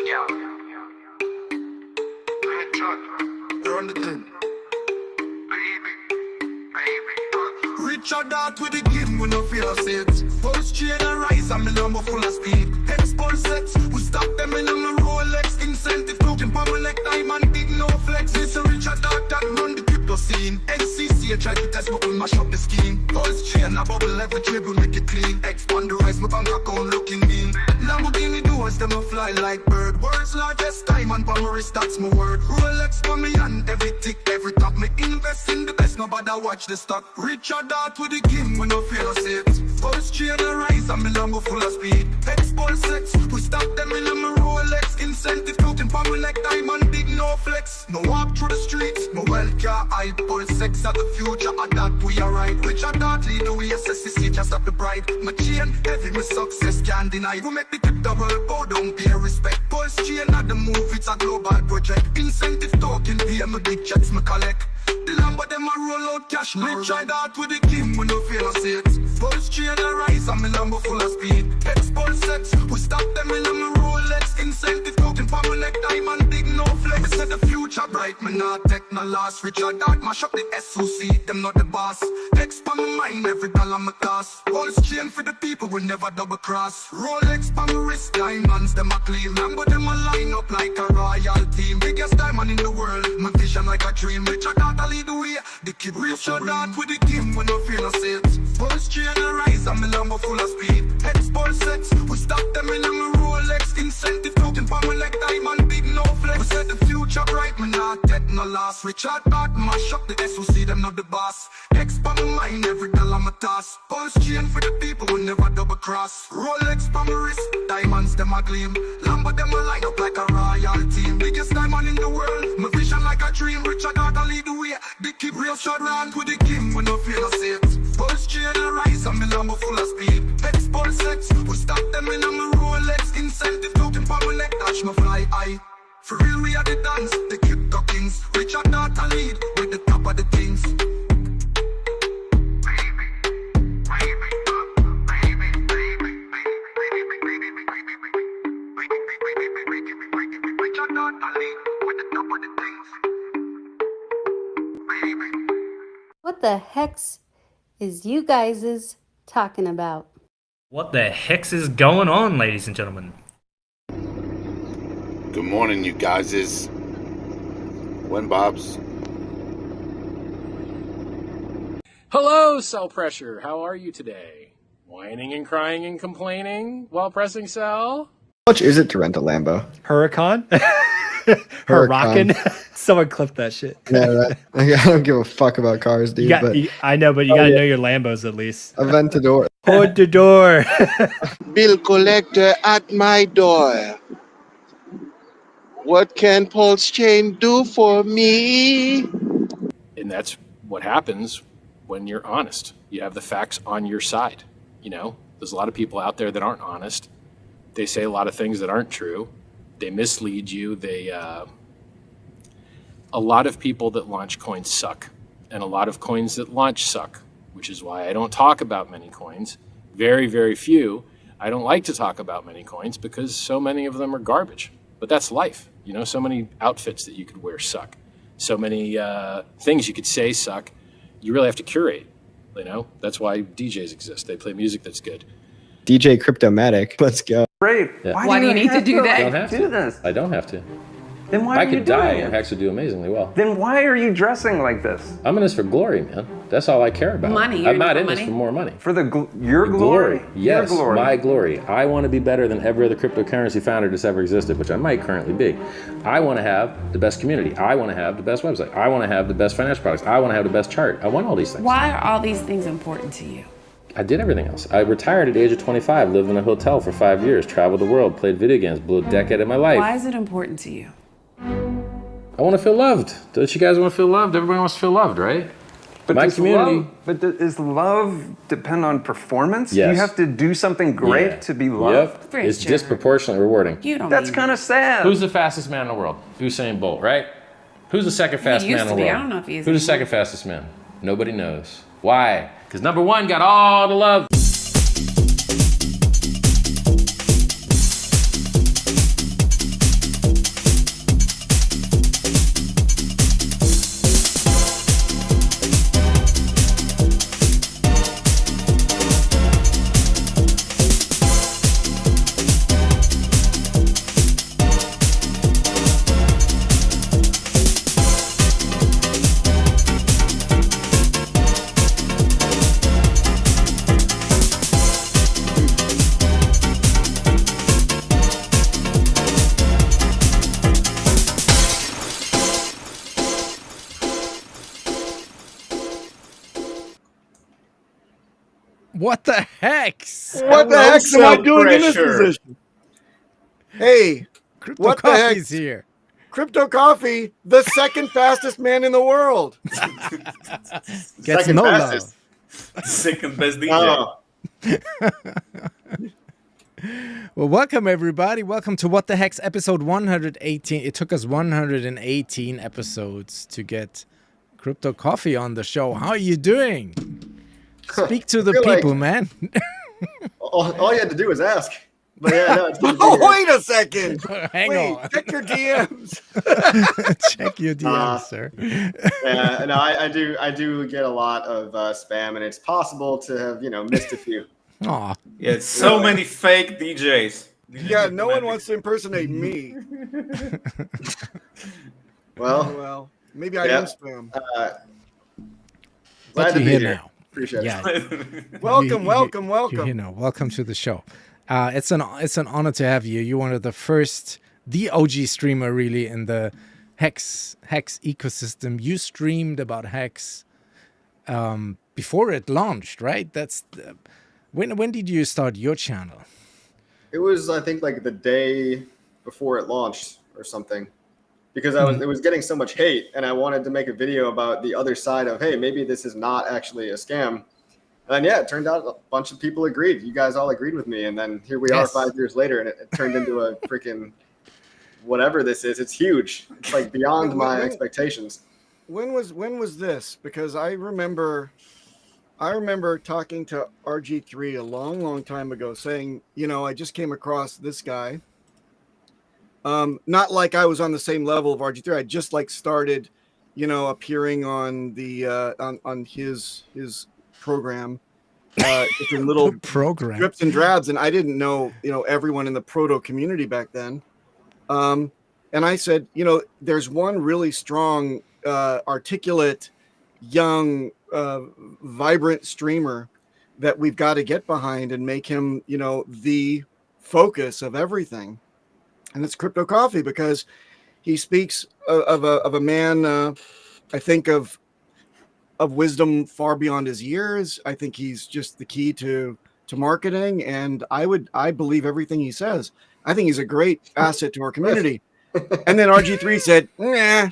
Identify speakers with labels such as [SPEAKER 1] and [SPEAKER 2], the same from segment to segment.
[SPEAKER 1] You're on the thing. Richard out with the game, we no fear it. Pulsechain and rise, I'm in number full of speed. Hex Pulsechain, we stop them in on the Rolex. Incentive token, power like diamond, big no flex. It's a Richard out that run the crypto scene. NCC, I try to test, but we mash up the scheme. Pulsechain, a bubble every dribble, make it clean. Expand the rise, my bank account looking mean. Lamborghini doors, them a fly like bird. World's largest diamond, on my wrist, that's my word. Rolex for me and every tick, every top. Me invest in the best, nobody watch the stock. Richard out with the king, we no fear it. Pulsechain and rise, I'm in Lambo full of speed. Hex Pulsechain, we stop them in my Rolex. Incentive token, power like diamond, big no flex. No walk through the streets, no well car, I Pulsechain at the future, at that we are right. Richard out lead the way, SSC, just stop the pride. My chain, heavy, my success can't deny. We make the crypto world bow down, pay respect. Pulsechain at the move, it's a global project. Incentive token, pay my big checks, me collect. The Lambo them a roll out cash. Richard out with the king, we no fear it. Pulsechain and rise, I'm in Lambo full of speed. Hex Pulsechain, we stop them in my Rolex. Incentive token, power like diamond, big no flex. Me say the future bright, me not take no loss. Richard out, mash up the SOC, them not the boss. Hex pa my mind, every dollar me toss. Pulsechain for the people, we never double cross. Rolex pa my wrist, diamonds, them a clean. Lambo them a line up like a royal team. Biggest diamond in the world, my vision like a dream. Richard out, I lead the way. The kid Richard out with the game, we no fear no it. Pulsechain and rise, I'm in Lambo full of speed. Hex Pulsechain, we stop them in my Rolex. Incentive token, power like diamond, big no flex. We said the future bright, me not take no loss. Richard out, mash up the SOC, them not the boss. Hex pa my mind, every dollar me toss. Pulsechain for the people, we never double cross. Rolex pa my wrist, diamonds them a gleam. Lambo them a line up like a royal team. Biggest diamond in the world, my vision like a dream. Richard out, I lead the way. Big keep real short round with the king, we no fear no it. Pulsechain and rise, I'm in Lambo full of speed. Hex Pulsechain, we stop them in my Rolex. Incentive token, power like dash, me fly high. For real, we are the dance, the crypto kings. Richard out a lead, with the top of the things. Richard out a lead, with the top of the things.
[SPEAKER 2] What the hex is you guys talking about?
[SPEAKER 3] What the hex is going on, ladies and gentlemen?
[SPEAKER 4] Good morning, you guys. When Bob's.
[SPEAKER 5] Hello, Cell Pressure. How are you today? Whining and crying and complaining while pressing Cell?
[SPEAKER 6] How much is it to rent a Lambo?
[SPEAKER 3] Huracan? Huracan? Someone clipped that shit.
[SPEAKER 6] Yeah, I don't give a fuck about cars, dude.
[SPEAKER 3] I know, but you gotta know your Lambos at least.
[SPEAKER 6] Aventador.
[SPEAKER 3] Hold the door.
[SPEAKER 4] Bill collector at my door. What can Pulsechain do for me?
[SPEAKER 5] And that's what happens when you're honest. You have the facts on your side. You know, there's a lot of people out there that aren't honest. They say a lot of things that aren't true. They mislead you. A lot of people that launch coins suck, and a lot of coins that launch suck, which is why I don't talk about many coins. Very, very few. I don't like to talk about many coins because so many of them are garbage. But that's life. You know, so many outfits that you could wear suck. So many things you could say suck. You really have to curate. You know, that's why DJs exist. They play music that's good.
[SPEAKER 6] DJ Cryptomatic. Let's go.
[SPEAKER 7] Great.
[SPEAKER 8] Yeah.
[SPEAKER 7] Why do you need to do that?
[SPEAKER 8] I don't have
[SPEAKER 7] do
[SPEAKER 8] to.
[SPEAKER 7] this?
[SPEAKER 8] I don't have to.
[SPEAKER 7] Then why
[SPEAKER 8] I
[SPEAKER 7] are you
[SPEAKER 8] could die
[SPEAKER 7] doing
[SPEAKER 8] and
[SPEAKER 7] it?
[SPEAKER 8] Hex would do amazingly well.
[SPEAKER 7] Then why are you dressing like this?
[SPEAKER 8] I'm in this for glory, man. That's all I care about.
[SPEAKER 9] Money.
[SPEAKER 8] I'm not in this for more money.
[SPEAKER 7] For your glory?
[SPEAKER 8] Yes,
[SPEAKER 7] your glory.
[SPEAKER 8] my glory. I want to be better than every other cryptocurrency founder that's ever existed, which I might currently be. I want to have the best community. I want to have the best website. I want to have the best financial products. I want to have the best chart. I want all these things.
[SPEAKER 9] Why are all these things important to you?
[SPEAKER 8] I did everything else. I retired at the age of 25, lived in a hotel for 5 years, traveled the world, played video games, blew a decade of my life.
[SPEAKER 9] Why is it important to you?
[SPEAKER 8] I want to feel loved. Don't you guys want to feel loved? Everybody wants to feel loved, right?
[SPEAKER 7] But
[SPEAKER 8] my community.
[SPEAKER 7] Does love depend on performance?
[SPEAKER 8] Yes.
[SPEAKER 7] Do you have to do something great to be loved?
[SPEAKER 8] Yep. It's disproportionately rewarding.
[SPEAKER 9] You don't.
[SPEAKER 7] That's kind of sad.
[SPEAKER 8] Who's the fastest man in the world? Usain Bolt, right? Who's the second fastest man in the world?
[SPEAKER 9] I don't know if he is.
[SPEAKER 8] Who's the second fastest man? Nobody knows. Why? Because number one got all the love.
[SPEAKER 10] What the hex?
[SPEAKER 11] What the heck am I doing in this position? Hey, what the heck?
[SPEAKER 10] CryptoCoffee's here.
[SPEAKER 11] CryptoCoffee, the second fastest man in the world.
[SPEAKER 10] Gets
[SPEAKER 4] Second
[SPEAKER 10] no
[SPEAKER 4] fastest.
[SPEAKER 10] love.
[SPEAKER 12] Second best DJ.
[SPEAKER 4] Oh,
[SPEAKER 10] Well, welcome everybody. Welcome to What the Hex episode 118. It took us 118 episodes to get CryptoCoffee on the show. How are you doing? Speak to the
[SPEAKER 6] feel like-
[SPEAKER 10] people, man.
[SPEAKER 6] all you had to do was ask. But yeah, no, it's good to be
[SPEAKER 11] Oh,
[SPEAKER 6] here.
[SPEAKER 11] wait a second.
[SPEAKER 10] Hang
[SPEAKER 11] Wait,
[SPEAKER 10] on.
[SPEAKER 11] check your DMs.
[SPEAKER 10] Check your DMs, sir.
[SPEAKER 6] Yeah, no, I do get a lot of spam, and it's possible to have missed a few.
[SPEAKER 10] Aw.
[SPEAKER 12] Yeah, it's so many fake DJs.
[SPEAKER 11] Yeah, no one wants to impersonate me. Well, maybe I am spam.
[SPEAKER 6] Glad
[SPEAKER 10] But
[SPEAKER 6] to
[SPEAKER 10] you're
[SPEAKER 6] be
[SPEAKER 10] here
[SPEAKER 6] here.
[SPEAKER 10] now.
[SPEAKER 6] Appreciate
[SPEAKER 10] Yeah.
[SPEAKER 6] it.
[SPEAKER 11] Welcome.
[SPEAKER 10] You're here now. Welcome to the show. It's an honor to have you. You're one of the OG streamer really in the Hex ecosystem. You streamed about Hex before it launched, right? When did you start your channel?
[SPEAKER 6] It was, I think, like the day before it launched or something, because it was getting so much hate, and I wanted to make a video about the other side of, hey, maybe this is not actually a scam. And yeah, it turned out a bunch of people agreed. You guys all agreed with me, and then here we are 5 years later, and it turned into a freaking whatever this is. It's huge. It's like beyond my expectations.
[SPEAKER 11] When was this? Because I remember talking to RG3 a long time ago, saying, I just came across this guy. Not like I was on the same level of RG3. I just started, appearing on the on his program, in little
[SPEAKER 10] program
[SPEAKER 11] drips and drabs, and I didn't know everyone in the proto community back then. And I said, there's one really strong, articulate, young, vibrant streamer that we've got to get behind and make him, the focus of everything. And it's CryptoCoffee, because he speaks of a man, I think of wisdom far beyond his years. I think he's just the key to marketing, and I believe everything he says. I think he's a great asset to our community. And then RG3 said, nah,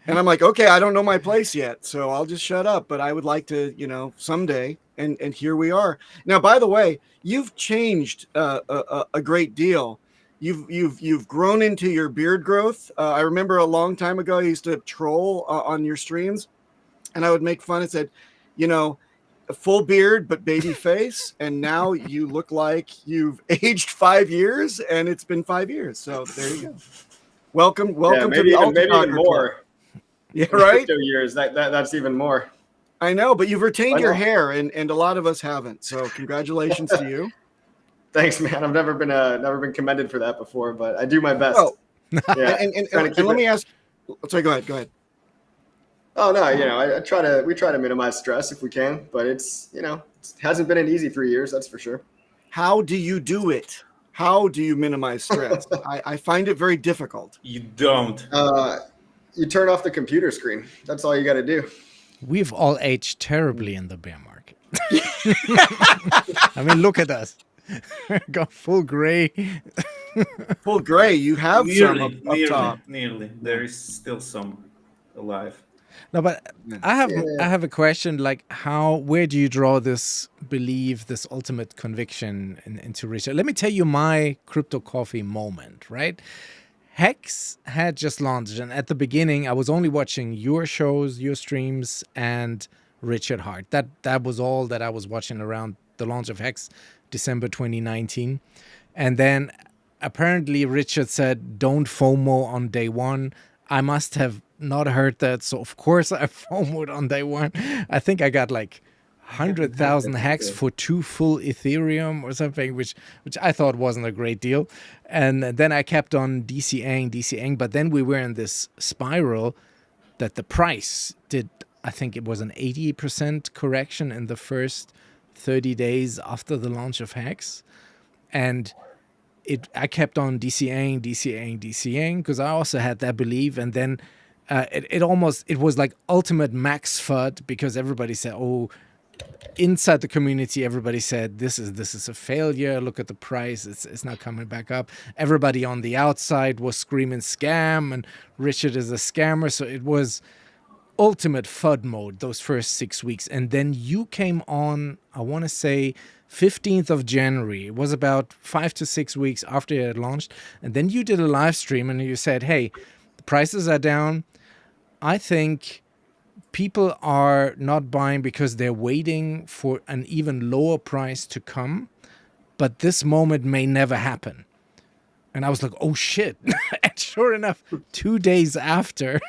[SPEAKER 11] And I'm like, okay, I don't know my place yet, so I'll just shut up. But I would like to, someday. And here we are. Now, by the way, you've changed a great deal. You've grown into your beard growth. I remember a long time ago, I used to troll on your streams, and I would make fun and said, a full beard but baby face, and now you look like you've aged 5 years, and it's been 5 years. So there you go. Welcome to the
[SPEAKER 6] maybe even more.
[SPEAKER 11] Yeah, right.
[SPEAKER 6] 2 years. That's even more.
[SPEAKER 11] I know, but you've retained your hair, and a lot of us haven't. So congratulations to you.
[SPEAKER 6] Thanks, man. I've never been commended for that before, but I do my best.
[SPEAKER 11] Oh,
[SPEAKER 6] yeah.
[SPEAKER 11] and let me ask. Sorry, go ahead.
[SPEAKER 6] Oh no, we try to minimize stress if we can, but it hasn't been an easy 3 years, that's for sure.
[SPEAKER 11] How do you do it? How do you minimize stress? I find it very difficult.
[SPEAKER 12] You don't.
[SPEAKER 6] You turn off the computer screen. That's all you got to do.
[SPEAKER 10] We've all aged terribly in the bear market. I mean, look at us. Got full gray.
[SPEAKER 11] Full gray. You have some up top.
[SPEAKER 12] Nearly. There is still some alive.
[SPEAKER 10] No, but I have a question. Like, where do you draw this belief, this ultimate conviction into research? Let me tell you my CryptoCoffee moment, right? Hex had just launched, and at the beginning, I was only watching your shows, your streams, and Richard Hart. That was all that I was watching around the launch of Hex, December 2019. And then apparently Richard said, don't FOMO on day one. I must have not heard that, so of course I FOMO'd on day one. I think I got like 100,000 hacks for 2 full Ethereum or something, which I thought wasn't a great deal. And then I kept on DCAing, but then we were in this spiral that the price did, I think it was an 80% correction in the first 30 days after the launch of Hex. And I kept on DCAing because I also had that belief. And then it was like ultimate max FUD, because everybody said, oh, inside the community, everybody said this is a failure. Look at the price; it's not coming back up. Everybody on the outside was screaming scam, and Richard is a scammer. So it was ultimate FUD mode those first 6 weeks, and then you came on. I want to say 15th of January. It was about 5 to 6 weeks after it had launched, and then you did a live stream and you said, "Hey, the prices are down. I think." People are not buying because they're waiting for an even lower price to come, but this moment may never happen. And I was like, oh shit. And sure enough, 2 days after,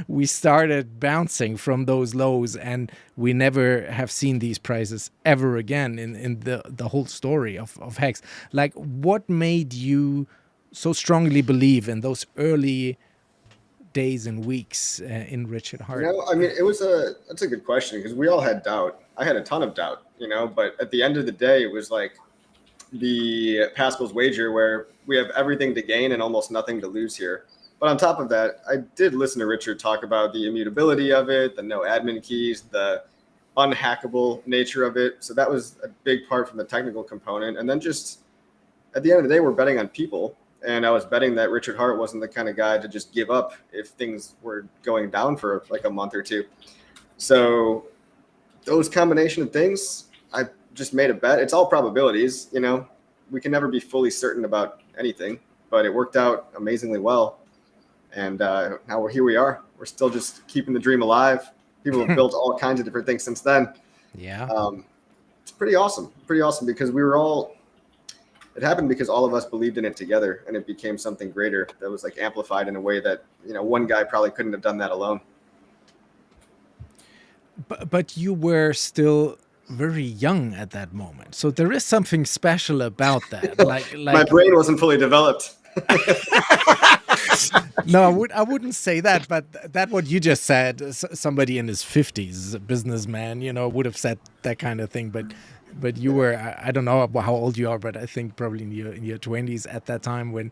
[SPEAKER 10] we started bouncing from those lows, and we never have seen these prices ever again in the whole story of Hex. Like, what made you so strongly believe in those early days and weeks in Richard Hart?
[SPEAKER 6] I mean, that's a good question, because we all had doubt. I had a ton of doubt, but at the end of the day, it was like the Pascal's wager, where we have everything to gain and almost nothing to lose here. But on top of that, I did listen to Richard talk about the immutability of it, the no admin keys, the unhackable nature of it. So that was a big part from the technical component. And then just at the end of the day, we're betting on people. And I was betting that Richard Hart wasn't the kind of guy to just give up if things were going down for like a month or two. So those combination of things, I just made a bet. It's all probabilities, we can never be fully certain about anything, but it worked out amazingly well. And now here we are. We're still just keeping the dream alive. People have built all kinds of different things since then.
[SPEAKER 10] Yeah.
[SPEAKER 6] It's pretty awesome because it happened because all of us believed in it together, and it became something greater that was like amplified in a way that, one guy probably couldn't have done that alone.
[SPEAKER 10] But you were still very young at that moment. So there is something special about that. Like
[SPEAKER 6] my brain wasn't fully developed.
[SPEAKER 10] No, I wouldn't say that, but that what you just said, somebody in his 50s, a businessman, would have said that kind of thing. But you were, I don't know how old you are, but I think probably in your 20s at that time when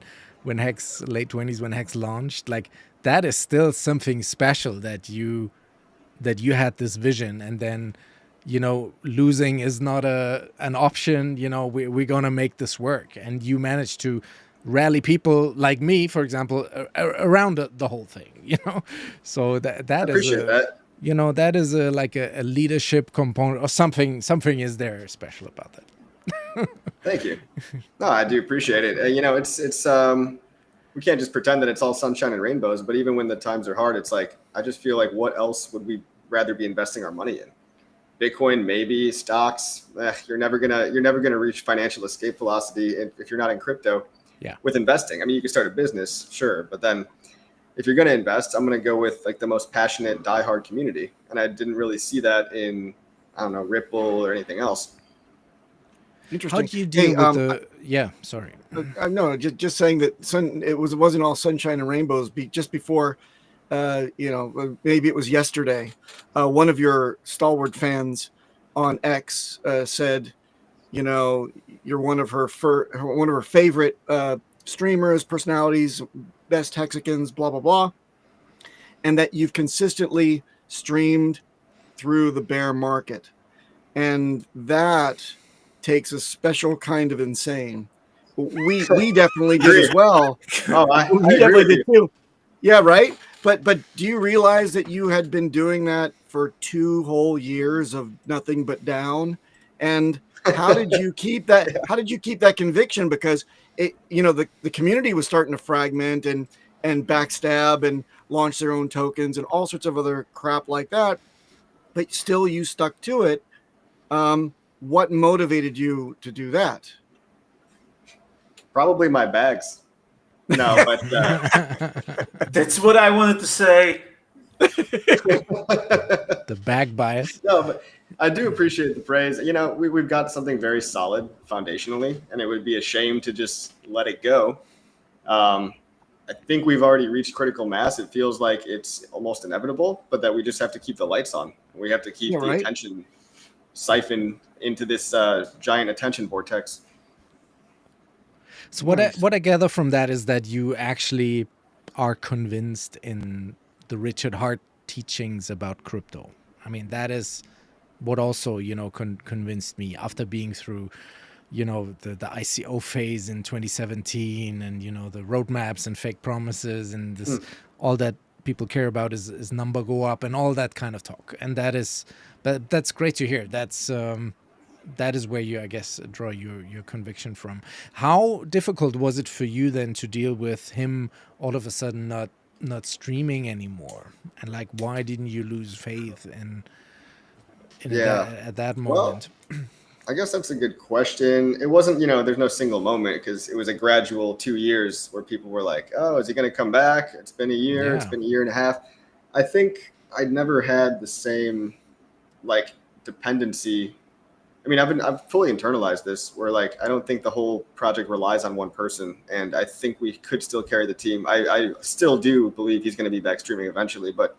[SPEAKER 10] Hex, late 20s, when Hex launched. Like, that is still something special that you had this vision, and then, losing is not an option. We're going to make this work. And you managed to rally people like me, for example, around the whole thing, So that
[SPEAKER 6] I appreciate that.
[SPEAKER 10] That is like a leadership component, or something is there special about that.
[SPEAKER 6] Thank you. No, I do appreciate it. It's we can't just pretend that it's all sunshine and rainbows, but even when the times are hard, it's like, I just feel like, what else would we rather be investing our money in? Bitcoin, maybe. Stocks, you're never gonna reach financial escape velocity if you're not in crypto.
[SPEAKER 10] Yeah.
[SPEAKER 6] With investing, I mean, you can start a business, sure, but then if you're going to invest, I'm going to go with like the most passionate, diehard community. And I didn't really see that in, I don't know, Ripple or anything else.
[SPEAKER 11] Interesting.
[SPEAKER 10] How do you deal with the? Yeah, sorry.
[SPEAKER 11] No, just saying that it wasn't all sunshine and rainbows. Just before, maybe it was yesterday, one of your stalwart fans on X said, you're one of her favorite streamers, personalities, best Hexicans, blah blah blah, and that you've consistently streamed through the bear market, and that takes a special kind of insane. We definitely did as well.
[SPEAKER 6] Oh,
[SPEAKER 11] we definitely did too. Yeah, right. But do you realize that you had been doing that for 2 whole years of nothing but down? And how did you keep that? How did you keep that conviction? Because the community was starting to fragment and backstab and launch their own tokens and all sorts of other crap like that. But still, you stuck to it. What motivated you to do that?
[SPEAKER 6] Probably my bags. No, but
[SPEAKER 12] that's what I wanted to say.
[SPEAKER 10] The bag bias.
[SPEAKER 6] No, but I do appreciate the praise. We've got something very solid foundationally, and it would be a shame to just let it go. I think we've already reached critical mass. It feels like it's almost inevitable, but that we just have to keep the lights on. We have to keep the attention siphoned into this giant attention vortex.
[SPEAKER 10] So what I gather from that is that you actually are convinced in the Richard Hart teachings about crypto. I mean, that is what also, convinced me after being through, the ICO phase in 2017 and, the roadmaps and fake promises and this, all that people care about is number go up and all that kind of talk. And that's great to hear. That is where you, I guess, draw your conviction from. How difficult was it for you then to deal with him all of a sudden not streaming anymore? And like, why didn't you lose faith at that moment?
[SPEAKER 6] Well, I guess that's a good question. It wasn't, there's no single moment because it was a gradual 2 years where people were like, oh, is he going to come back? It's been a year. Yeah. It's been a year and a half. I think I'd never had the same dependency. I mean, I've fully internalized this where I don't think the whole project relies on one person. And I think we could still carry the team. I still do believe he's going to be back streaming eventually, but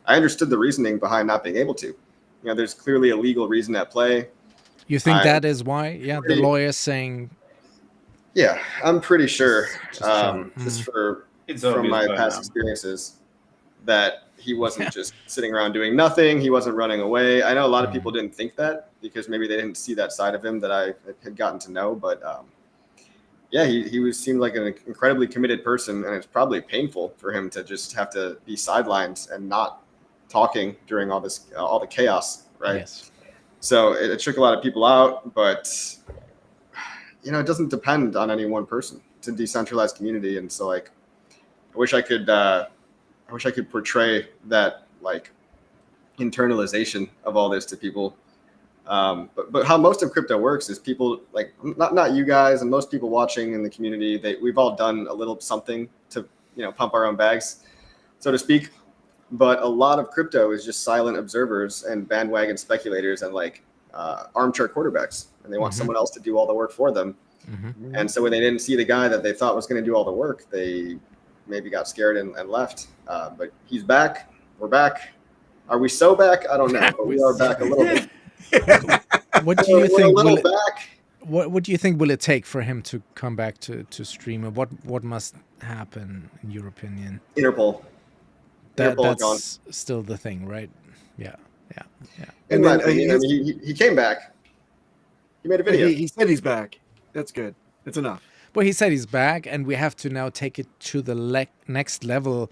[SPEAKER 6] I understood the reasoning behind not being able to. There's clearly a legal reason at play.
[SPEAKER 10] You think that is why? Yeah, the lawyer's saying.
[SPEAKER 6] Yeah, I'm pretty sure, just from my past experiences, that he wasn't just sitting around doing nothing. He wasn't running away. I know a lot of people didn't think that because maybe they didn't see that side of him that I had gotten to know. But he seemed like an incredibly committed person, and it's probably painful for him to just have to be sidelined and not talking during all the chaos, right? Yes. So it took a lot of people out, but it doesn't depend on any one person. It's a decentralized community, and so I wish I could portray that internalization of all this to people. But how most of crypto works is people not you guys and most people watching in the community, we've all done a little something to pump our own bags, so to speak. But a lot of crypto is just silent observers and bandwagon speculators and armchair quarterbacks, and they want someone else to do all the work for them. Mm-hmm. And so when they didn't see the guy that they thought was going to do all the work, they maybe got scared and left. But he's back. We're back. Are we so back? I don't know, but we are back a little bit.
[SPEAKER 10] What do you think? What do you think will it take for him to come back to stream? What must happen in your opinion?
[SPEAKER 6] Interpol.
[SPEAKER 10] That's still the thing, right? Yeah.
[SPEAKER 6] And then he came back. He made a video.
[SPEAKER 11] He said he's back. That's good. That's enough.
[SPEAKER 10] Well, he said he's back, and we have to now take it to the next level.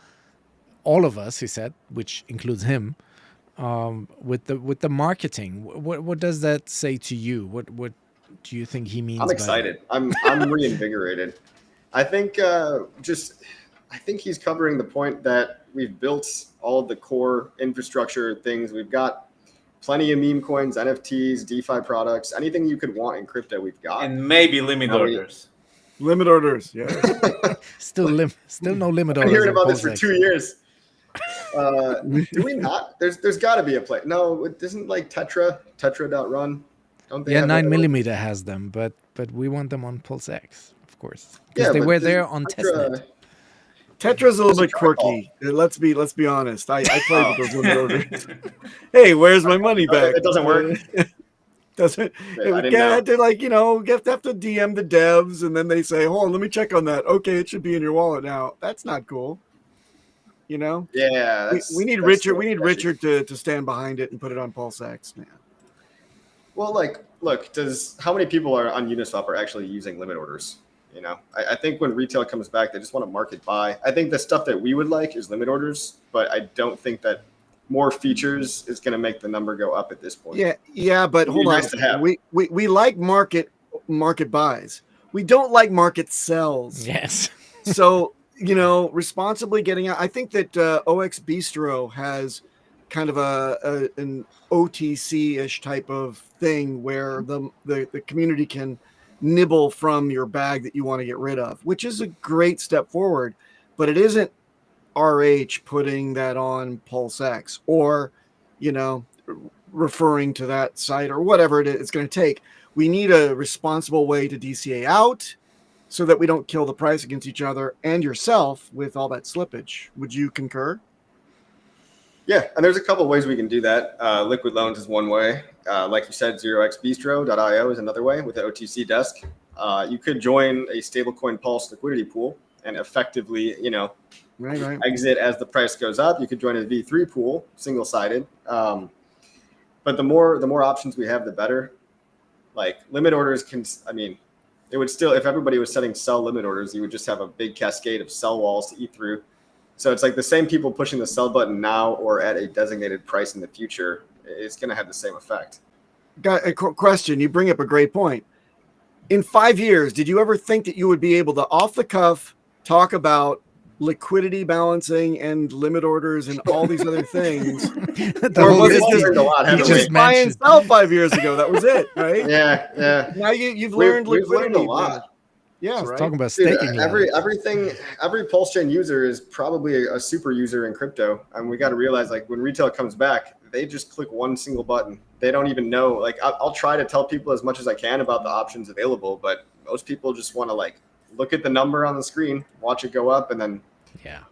[SPEAKER 10] All of us, he said, which includes him, with the marketing. What does that say to you? What do you think he means?
[SPEAKER 6] I'm excited. I'm reinvigorated. I think he's covering the point that we've built all of the core infrastructure things. We've got plenty of meme coins, NFTs, DeFi products, anything you could want in crypto, we've got.
[SPEAKER 12] And maybe limit orders.
[SPEAKER 11] Limit orders, yeah.
[SPEAKER 10] Still no limit orders.
[SPEAKER 6] I'm hearing about this for 2 years. Do we not? There's got to be a play. No, it isn't Tetra.run. Don't they?
[SPEAKER 10] Yeah, 9mm has them, but we want them on PulseX, of course, because they were there on testnet.
[SPEAKER 11] Tetra's a little bit quirky. Let's be honest. I played with those limit orders. Hey, where's my money back?
[SPEAKER 6] It doesn't work.
[SPEAKER 11] Doesn't you have to DM the devs, and then they say, "Hold on, let me check on that." Okay, it should be in your wallet now. That's not cool.
[SPEAKER 6] Yeah,
[SPEAKER 11] we need Richard. We need Richard to stand behind it and put it on PulseX, man.
[SPEAKER 6] Well, look, how many people on Uniswap are actually using limit orders? I think when retail comes back, they just want to market buy. I think the stuff that we would like is limit orders, but I don't think that more features is going to make the number go up at this point.
[SPEAKER 11] Yeah, but hold on. We like market buys. We don't like market sells.
[SPEAKER 10] Yes.
[SPEAKER 11] So, responsibly getting out. I think that OX Bistro has kind of an OTC-ish type of thing where the community can nibble from your bag that you want to get rid of, which is a great step forward, but it isn't RH putting that on PulseX or, referring to that site or whatever it's going to take. We need a responsible way to DCA out so that we don't kill the price against each other and yourself with all that slippage. Would you concur?
[SPEAKER 6] Yeah, and there's a couple of ways we can do that. Liquid loans is one way. Like you said, 0xbistro.io is another way with the OTC desk. You could join a stablecoin Pulse liquidity pool and effectively,
[SPEAKER 11] right.
[SPEAKER 6] exit as the price goes up. You could join a V3 pool, single-sided. But the more options we have, the better. Like limit orders it would still, if everybody was setting sell limit orders, you would just have a big cascade of sell walls to eat through. So it's like the same people pushing the sell button now or at a designated price in the future is going to have the same effect.
[SPEAKER 11] Got a question. You bring up a great point. In 5 years, did you ever think that you would be able to off the cuff talk about liquidity balancing and limit orders and all these other things? Or was it just buy and sell 5 years ago? That was it, right?
[SPEAKER 6] Yeah.
[SPEAKER 11] Now you've learned liquidity.
[SPEAKER 6] We've learned a lot.
[SPEAKER 11] Yeah,
[SPEAKER 10] Just
[SPEAKER 11] right.
[SPEAKER 10] talking about staking.
[SPEAKER 6] Every Pulsechain user is probably a super user in crypto, and we got to realize, like, when retail comes back, they just click one single button. They don't even know. Like, I'll try to tell people as much as I can about the options available, but most people just want to like look at the number on the screen, watch it go up, and then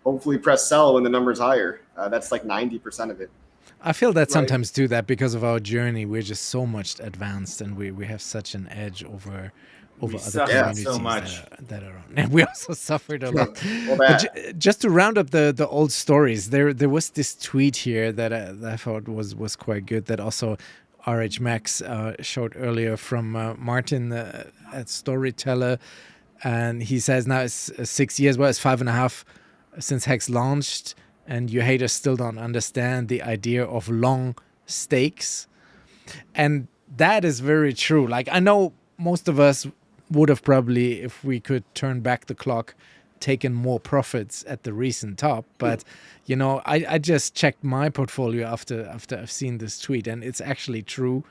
[SPEAKER 6] hopefully press sell when the number's higher. That's like 90% of it.
[SPEAKER 10] I feel that sometimes too, that because of our journey, we're just so much advanced, and we have such an edge over other communities
[SPEAKER 12] so much.
[SPEAKER 10] that are on. And we also suffered a lot.
[SPEAKER 6] Well,
[SPEAKER 10] But just to round up the old stories, there was this tweet here that I thought was quite good, that also RH Max showed earlier from Martin at Storyteller. And he says now it's 6 years, well, it's 5.5 since Hex launched, and you haters still don't understand the idea of long stakes. And that is very true. Like, I know most of us would have probably, if we could turn back the clock, taken more profits at the recent top. But, I just checked my portfolio after I've seen this tweet, and it's actually true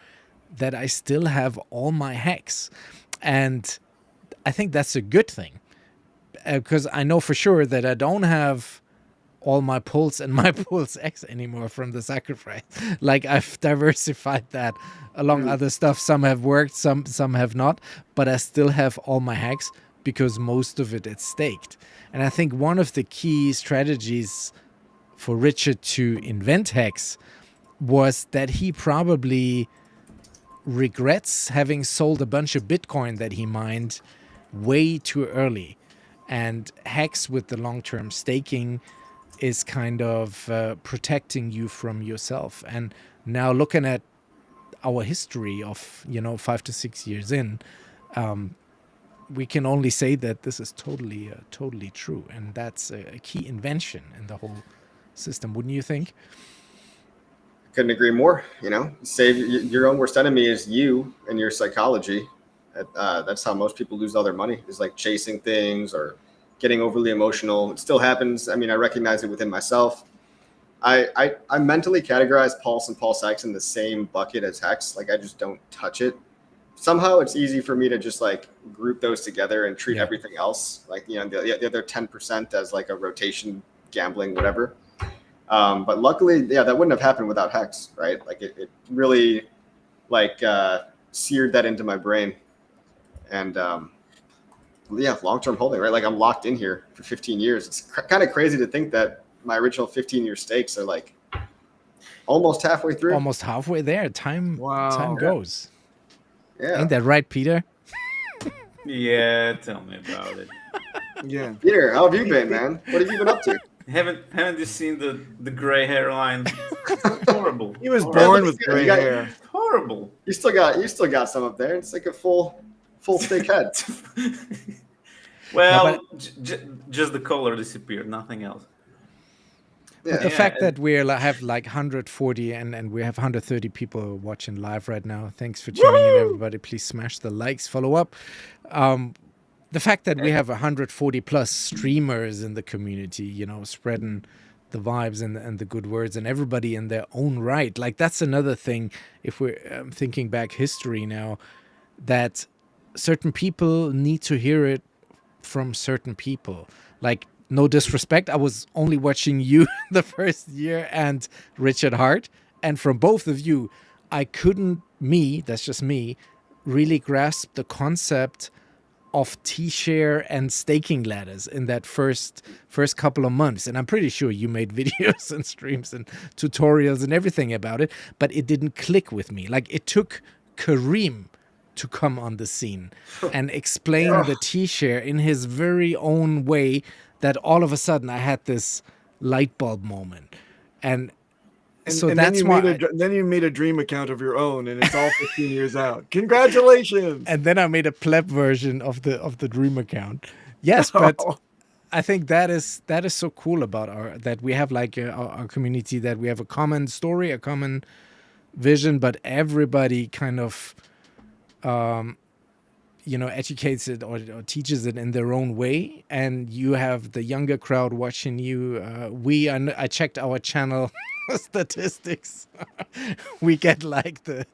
[SPEAKER 10] that I still have all my Hex. And I think that's a good thing, because I know for sure that I don't have all my Pulse and my Pulse X anymore from the sacrifice. Like, I've diversified that along other stuff. Some have worked, some have not, but I still have all my Hex because most of it's staked. And I think one of the key strategies for Richard to invent Hex was that he probably regrets having sold a bunch of Bitcoin that he mined way too early. And Hex with the long-term staking is kind of protecting you from yourself. And now looking at our history of 5 to 6 years in, we can only say that this is totally true, and that's a key invention in the whole system, wouldn't you think?
[SPEAKER 6] Couldn't agree more. Save your own worst enemy is you and your psychology. That's how most people lose all their money, is like chasing things or getting overly emotional. It still happens. I mean, I recognize it within myself. I mentally categorize Pulse and Pulse X in the same bucket as Hex. Like, I just don't touch it. Somehow it's easy for me to just like group those together and treat everything else, like, the other 10% as like a rotation, gambling, whatever. But luckily, that wouldn't have happened without Hex, right? Like, it really like seared that into my brain. And long-term holding, right? Like, I'm locked in here for 15 years. It's kind of crazy to think that my original 15-year stakes are like almost halfway through.
[SPEAKER 10] Almost halfway there. Time goes.
[SPEAKER 6] Yeah.
[SPEAKER 10] Ain't that right, Peter?
[SPEAKER 12] Yeah, tell me about it.
[SPEAKER 11] Yeah.
[SPEAKER 6] Peter, how have you been, man? What have you been up to?
[SPEAKER 12] Haven't you seen the gray hairline? It's horrible.
[SPEAKER 11] He was born with gray hair.
[SPEAKER 12] It's horrible.
[SPEAKER 6] You still got some up there. It's like a full steak head.
[SPEAKER 12] Well, just the color disappeared, nothing else.
[SPEAKER 10] Yeah. But the fact that we have like 140 and we have 130 people watching live right now. Thanks for tuning in, everybody. Please smash the likes, follow up. The fact that we have 140 plus streamers in the community, spreading the vibes and the good words, and everybody in their own right. Like, that's another thing, if we're thinking back history now, that certain people need to hear it from certain people. Like, no disrespect, I was only watching you the first year and Richard Hart, and from both of you, I couldn't, that's just me, really grasp the concept of T-share and staking ladders in that first couple of months. And I'm pretty sure you made videos and streams and tutorials and everything about it, but it didn't click with me. Like, it took Kareem to come on the scene and explain the T-shirt in his very own way, that all of a sudden I had this light bulb moment. And so
[SPEAKER 11] and
[SPEAKER 10] that's
[SPEAKER 11] then
[SPEAKER 10] why
[SPEAKER 11] then you made a dream account of your own, and it's all 15 years out. Congratulations!
[SPEAKER 10] And then I made a pleb version of the dream account. Yes, but I think that is so cool about that we have like our community, that we have a common story, a common vision, but everybody kind of educates it or teaches it in their own way. And you have the younger crowd watching you. I checked our channel statistics. We get like the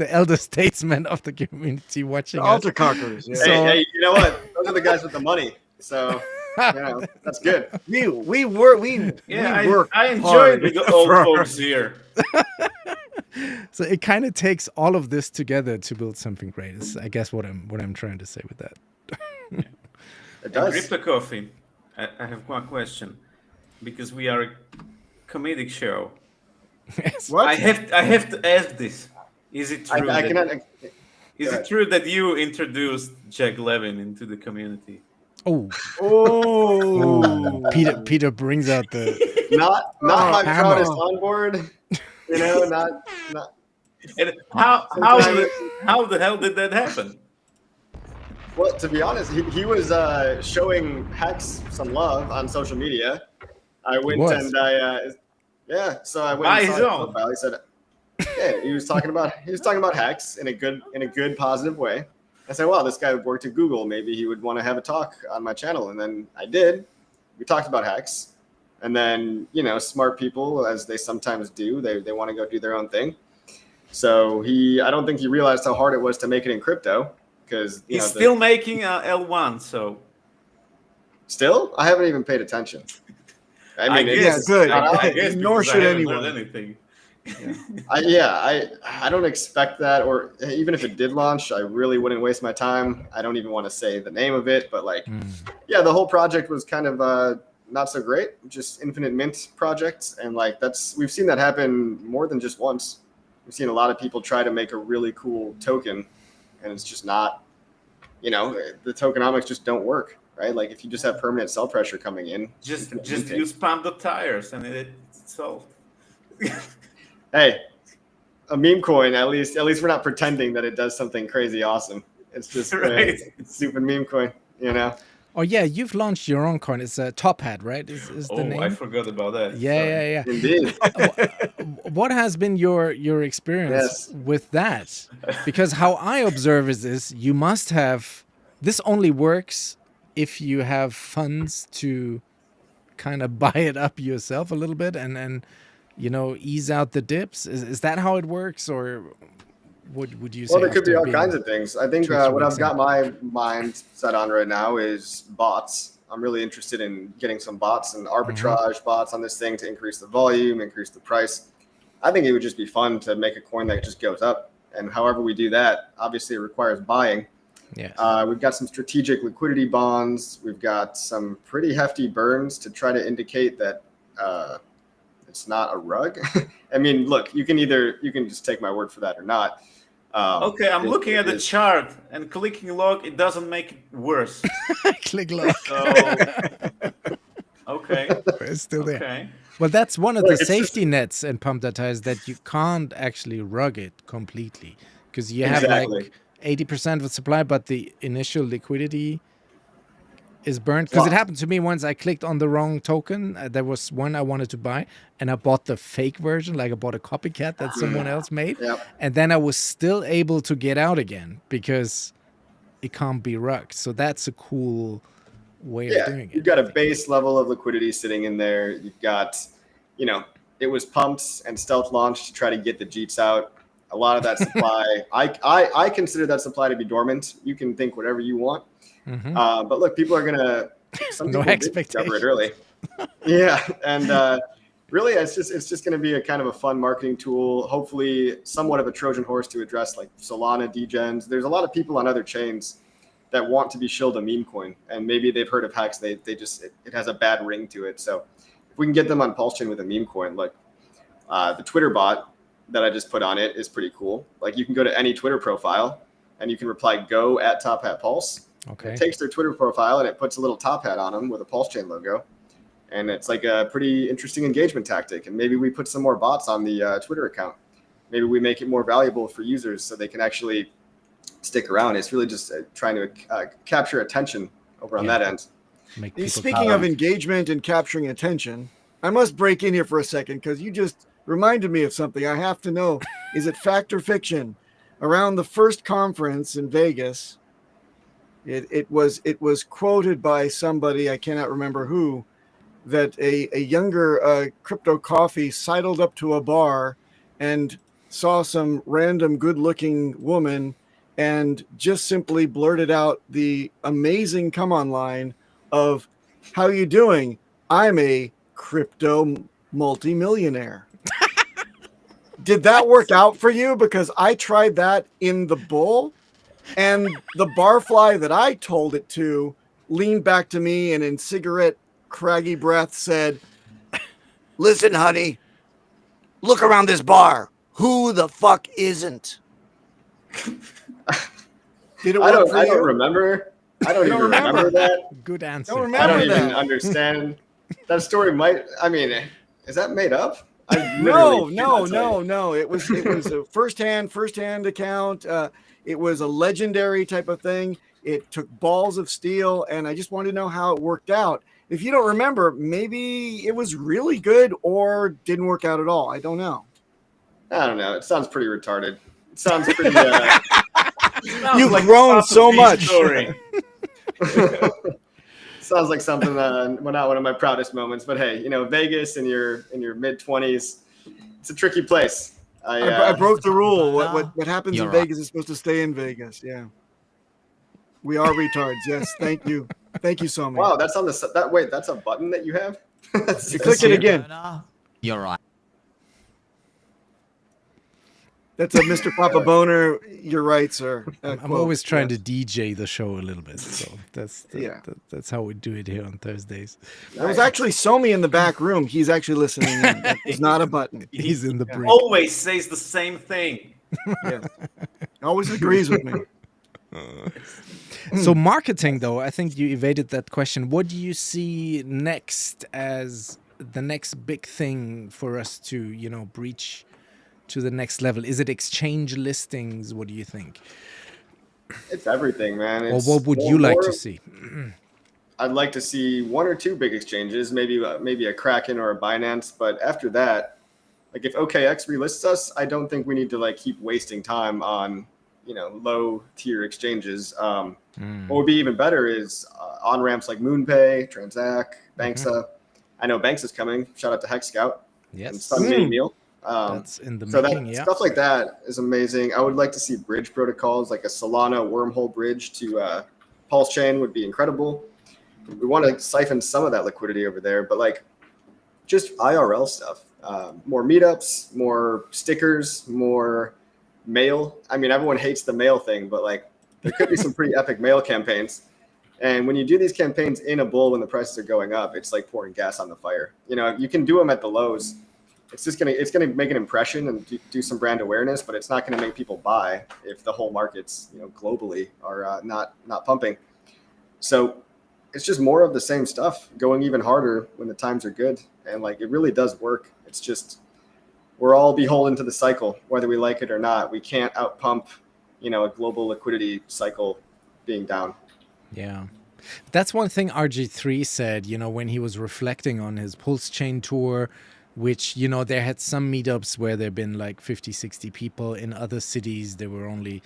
[SPEAKER 10] elder statesmen of the community watching
[SPEAKER 11] The
[SPEAKER 10] us.
[SPEAKER 11] altar cockers. Yeah.
[SPEAKER 6] Hey, you know what? Those are the guys with the money. So that's good.
[SPEAKER 11] We work.
[SPEAKER 12] I enjoy the old folks here.
[SPEAKER 10] So it kind of takes all of this together to build something great. Is I guess what I'm trying to say with that.
[SPEAKER 6] It does.
[SPEAKER 12] CryptoCoffee, I have one question, because we are a comedic show.
[SPEAKER 10] Yes.
[SPEAKER 11] What?
[SPEAKER 12] I have to ask this. Is it true? Is it true that you introduced Jack Levin into the community?
[SPEAKER 10] Oh,
[SPEAKER 11] Oh,
[SPEAKER 10] Peter brings out the
[SPEAKER 6] Not my
[SPEAKER 10] hammer.
[SPEAKER 6] proudest on board. Not.
[SPEAKER 12] And how the hell did that happen?
[SPEAKER 6] Well, to be honest, he was showing Hex some love on social media. I went and so I went
[SPEAKER 12] By
[SPEAKER 6] and
[SPEAKER 12] his
[SPEAKER 6] saw
[SPEAKER 12] own.
[SPEAKER 6] his profile. He said, yeah, he was talking about Hex in a good positive way. I said, wow, this guy worked at Google. Maybe he would want to have a talk on my channel. And then I did. We talked about Hex. And then, smart people, as they sometimes do, they want to go do their own thing. So I don't think he realized how hard it was to make it in crypto, because
[SPEAKER 12] he's still making L1. So
[SPEAKER 6] still, I haven't even paid attention. I mean,
[SPEAKER 11] yeah, good.
[SPEAKER 12] I guess
[SPEAKER 11] Nor
[SPEAKER 12] because
[SPEAKER 11] should
[SPEAKER 12] I haven't
[SPEAKER 11] anyone.
[SPEAKER 12] heard anything.
[SPEAKER 6] I don't expect that, or even if it did launch, I really wouldn't waste my time. I don't even want to say the name of it, but the whole project was kind of not so great, just infinite mint projects, and we've seen that happen more than just once. We've seen a lot of people try to make a really cool token, and it's just not, the tokenomics just don't work, right? Like if you just have permanent sell pressure coming in,
[SPEAKER 12] Just use pump the tires and it's solved.
[SPEAKER 6] Hey, a meme coin, at least we're not pretending that it does something crazy awesome. It's just
[SPEAKER 12] Right.
[SPEAKER 6] it's stupid meme coin,
[SPEAKER 10] Oh yeah, you've launched your own coin. It's a Top Hat, right? Is the name?
[SPEAKER 12] I forgot about that.
[SPEAKER 10] Yeah.
[SPEAKER 6] Indeed.
[SPEAKER 10] What has been your experience with that? Because how I observe is you must have, this only works if you have funds to kind of buy it up yourself a little bit and ease out the dips. Is that how it works, or would you say?
[SPEAKER 6] Well, there could be all kinds of things. I think what I've got my mind set on right now is bots. I'm really interested in getting some bots and arbitrage bots on this thing to increase the volume, increase the price. I think it would just be fun to make a coin that just goes up. And however we do that, obviously it requires buying.
[SPEAKER 10] Yeah.
[SPEAKER 6] We've got some strategic liquidity bonds. We've got some pretty hefty burns to try to indicate that it's not a rug. I mean, look, you can just take my word for that or not.
[SPEAKER 12] Okay, I'm looking at the chart and clicking log. It doesn't make it worse.
[SPEAKER 10] Click log.
[SPEAKER 12] So, okay.
[SPEAKER 10] It's still there.
[SPEAKER 12] Okay.
[SPEAKER 10] Well, that's one of
[SPEAKER 6] Look,
[SPEAKER 10] the
[SPEAKER 6] it's
[SPEAKER 10] safety nets in pump that tires, that you can't actually rug it completely, because you have
[SPEAKER 6] Exactly.
[SPEAKER 10] like 80% of supply, but the initial liquidity is burnt. Because it happened to me once. I clicked on the wrong token. There was one I wanted to buy, and I bought the fake version. Like I bought a copycat that someone else made.
[SPEAKER 6] Yep.
[SPEAKER 10] And then I was still able to get out again because it can't be rugged. So that's a cool way of doing it.
[SPEAKER 6] You've got a base level of liquidity sitting in there. You've got, it was pumped and stealth launched to try to get the Jeeps out. A lot of that supply, I consider that supply to be dormant. You can think whatever you want. But look, people are some
[SPEAKER 10] No
[SPEAKER 6] people did discover it early. Yeah. And really, it's just going to be a kind of a fun marketing tool, hopefully somewhat of a Trojan horse to address like Solana degens. There's a lot of people on other chains that want to be shilled a meme coin, and maybe they've heard of Hex. It has a bad ring to it. So if we can get them on Pulsechain with a meme coin, like the Twitter bot that I just put on it is pretty cool. Like you can go to any Twitter profile and you can reply "Go" at Top Hat Pulse.
[SPEAKER 10] Okay.
[SPEAKER 6] It takes their Twitter profile and it puts a little top hat on them with a Pulsechain logo, and it's like a pretty interesting engagement tactic. And maybe we put some more bots on the Twitter account. Maybe we make it more valuable for users so they can actually stick around. It's really just trying to capture attention over on that end.
[SPEAKER 11] Speaking of engagement and capturing attention, I must break in here for a second because you just reminded me of something I have to know. Is it fact or fiction? Around the first conference in Vegas, it was quoted by somebody, I cannot remember who, that a younger CryptoCoffee sidled up to a bar and saw some random good-looking woman and just simply blurted out the amazing come-on line of, "How you doing? I'm a crypto multimillionaire." Did that work out for you? Because I tried that in the bull, and the barfly that I told it to leaned back to me and in cigarette craggy breath said, "Listen, honey, look around this bar. Who the fuck isn't?" Did it work for you?
[SPEAKER 6] I don't remember. I don't even remember that.
[SPEAKER 10] Good answer.
[SPEAKER 6] I don't even understand. That story might. I mean, is that made up?
[SPEAKER 11] No. It was a first-hand account. It was a legendary type of thing. It took balls of steel, and I just wanted to know how it worked out. If you don't remember, maybe it was really good or didn't work out at all. I don't know.
[SPEAKER 6] I don't know. It sounds pretty retarded. It sounds pretty.
[SPEAKER 11] You've grown so much.
[SPEAKER 6] Sounds like something not one of my proudest moments, but hey, Vegas in your mid-20s, it's a tricky place.
[SPEAKER 11] I broke the rule. What happens in Vegas is supposed to stay in Vegas. Yeah, we are retards. Yes, thank you so much.
[SPEAKER 6] Wow, that's on wait, that's a button that you have.
[SPEAKER 11] You click it again.
[SPEAKER 13] You're right.
[SPEAKER 11] That's a Mr. Papa Boner. You're right, sir.
[SPEAKER 10] I'm always trying to DJ the show a little bit, so that's how we do it here on Thursdays.
[SPEAKER 11] That was actually Somi in the back room. He's actually listening in. It's not a button.
[SPEAKER 10] He's in the break.
[SPEAKER 12] Always says the same thing.
[SPEAKER 11] Yeah. Always agrees with me.
[SPEAKER 10] So marketing, though, I think you evaded that question. What do you see next as the next big thing for us to, breach to the next level? Is it exchange listings? What do you think?
[SPEAKER 6] It's everything, man.
[SPEAKER 10] Or what would you like to see?
[SPEAKER 6] I'd like to see one or two big exchanges, maybe a Kraken or a Binance. But after that, like if OKX relists us, I don't think we need to keep wasting time on low tier exchanges. What would be even better is on ramps like MoonPay, Transact, Banksa. I know Banks is coming. Shout out to Hex Scout.
[SPEAKER 10] Yes.
[SPEAKER 6] And Sunday Meal.
[SPEAKER 10] That's in the making, yeah.
[SPEAKER 6] Stuff like that is amazing. I would like to see bridge protocols like a Solana wormhole bridge to Pulsechain would be incredible. We want to siphon some of that liquidity over there, but just IRL stuff. More meetups, more stickers, more mail. I mean, everyone hates the mail thing, but there could be some pretty epic mail campaigns. And when you do these campaigns in a bull when the prices are going up, it's like pouring gas on the fire. You can do them at the lows. It's gonna make an impression and do some brand awareness, but it's not gonna make people buy if the whole markets, globally are not pumping. So it's just more of the same stuff, going even harder when the times are good, and it really does work. It's just we're all beholden to the cycle, whether we like it or not. We can't outpump, a global liquidity cycle being down.
[SPEAKER 10] Yeah. That's one thing RG3 said, when he was reflecting on his Pulsechain tour, which, there had some meetups where there had been 50, 60 people. In other cities, there were only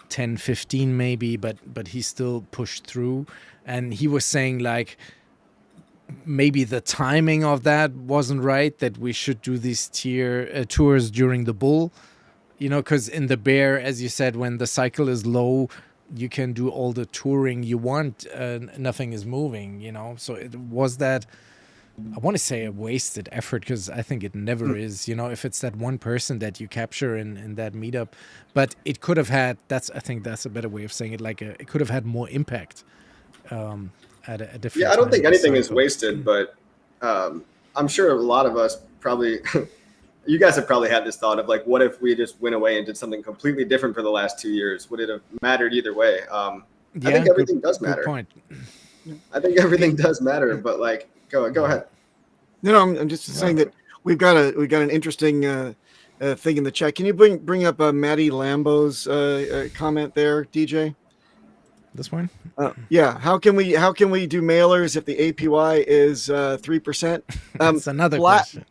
[SPEAKER 10] 10, 15 maybe, but he still pushed through. And he was saying maybe the timing of that wasn't right, that we should do these tours during the bull, because in the bear, as you said, when the cycle is low, you can do all the touring you want. Nothing is moving, So it was that, I want to say, a wasted effort, because I think it never is, if it's that one person that you capture in that meetup. But it could have had, I think that's a better way of saying it, it could have had more impact at a different
[SPEAKER 6] Yeah, I don't
[SPEAKER 10] time
[SPEAKER 6] think
[SPEAKER 10] in the
[SPEAKER 6] anything is
[SPEAKER 10] cycle.
[SPEAKER 6] wasted, but I'm sure a lot of us probably you guys have probably had this thought of like, what if we just went away and did something completely different for the last 2 years? Would it have mattered either way? I think everything does matter.
[SPEAKER 10] Good point.
[SPEAKER 6] I think everything does matter, but like, go ahead.
[SPEAKER 11] No, I'm just saying that we've got an interesting thing in the chat. Can you bring up Maddie Lambo's comment there, DJ?
[SPEAKER 10] This one?
[SPEAKER 11] Yeah. How can we do mailers if the APY is 3%?
[SPEAKER 10] That's another question.